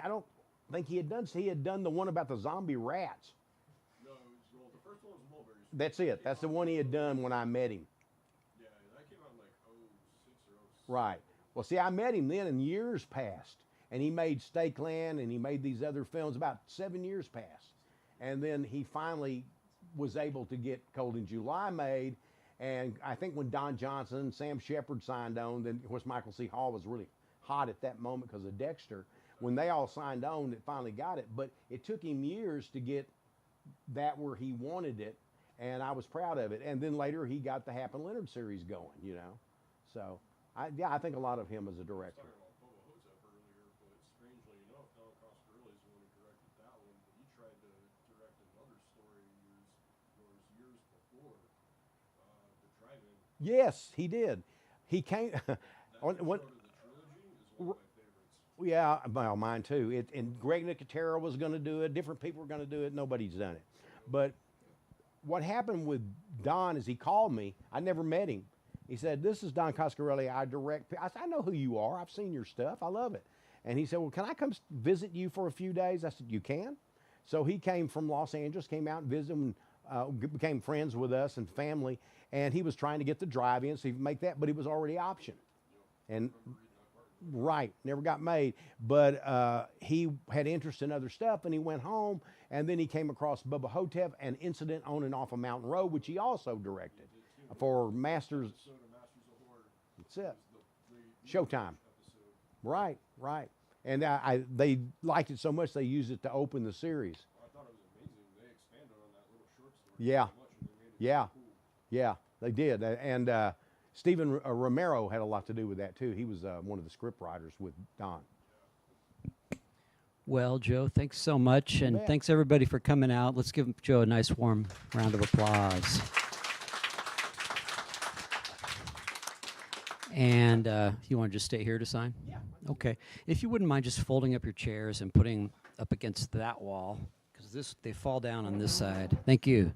Speaker 2: don't think he had done the one about the zombie rats.
Speaker 3: No, the first one was Mulberry.
Speaker 2: That's it. That's the one he had done when I met him.
Speaker 3: Yeah, that came out in like 06 or 07.
Speaker 2: Right. Well, see, I met him then and years passed. And he made Stake Land and he made these other films. About 7 years passed. And then he finally was able to get Cold in July made. And I think when Don Johnson, Sam Shepard signed on, then of course Michael C. Hall was really hot at that moment because of Dexter. When they all signed on, it finally got it. But it took him years to get that where he wanted it. and I was proud of it. And then later he got the Hap and Leonard series going, you know. So I think a lot of him as a director.
Speaker 5: Talking about Boba Hotep earlier, but strangely enough, Don Coscarelli is the one who directed that one, but he tried to direct another story years before the drive-in.
Speaker 2: Yes, he did. He came.
Speaker 5: That
Speaker 2: on,
Speaker 5: part of the trilogy is one of my favorites.
Speaker 2: Yeah, well, mine too. And Greg Nicotero was going to do it. Different people were going to do it. Nobody's done it. But what happened with Don is he called me. I never met him. He said, "This is Don Coscarelli. I direct." I said, "I know who you are. I've seen your stuff. I love it." And he said, "Well, can I come visit you for a few days?" I said, "You can." So he came from Los Angeles, came out and visited, and became friends with us and family. And he was trying to get the drive-in so he could make that, but it was already optioned. And right, never got made. But he had interest in other stuff, and he went home. And then he came across Bubba Hotep, an incident on and off a mountain road, which he also directed for Masters.
Speaker 5: Episode of Masters of Horror.
Speaker 2: That's it.
Speaker 5: The
Speaker 2: Showtime.
Speaker 5: episode.
Speaker 2: Right, right. And they liked it so much they used it to open the series.
Speaker 5: I thought it was amazing. They expanded on that little short story
Speaker 2: Yeah.
Speaker 5: so much, and they made it
Speaker 2: Yeah.
Speaker 5: so cool.
Speaker 2: Yeah, they did. And Stephen Romero had a lot to do with that too. He was one of the script writers with Don.
Speaker 1: Well, Joe, thanks so much, and
Speaker 2: bet.
Speaker 1: thanks everybody for coming out. Let's give Joe a nice warm round of applause. And you want to just stay here to sign? Yeah. Okay. If you wouldn't mind just folding up your chairs and putting up against that wall, because they fall down on this side. Thank you.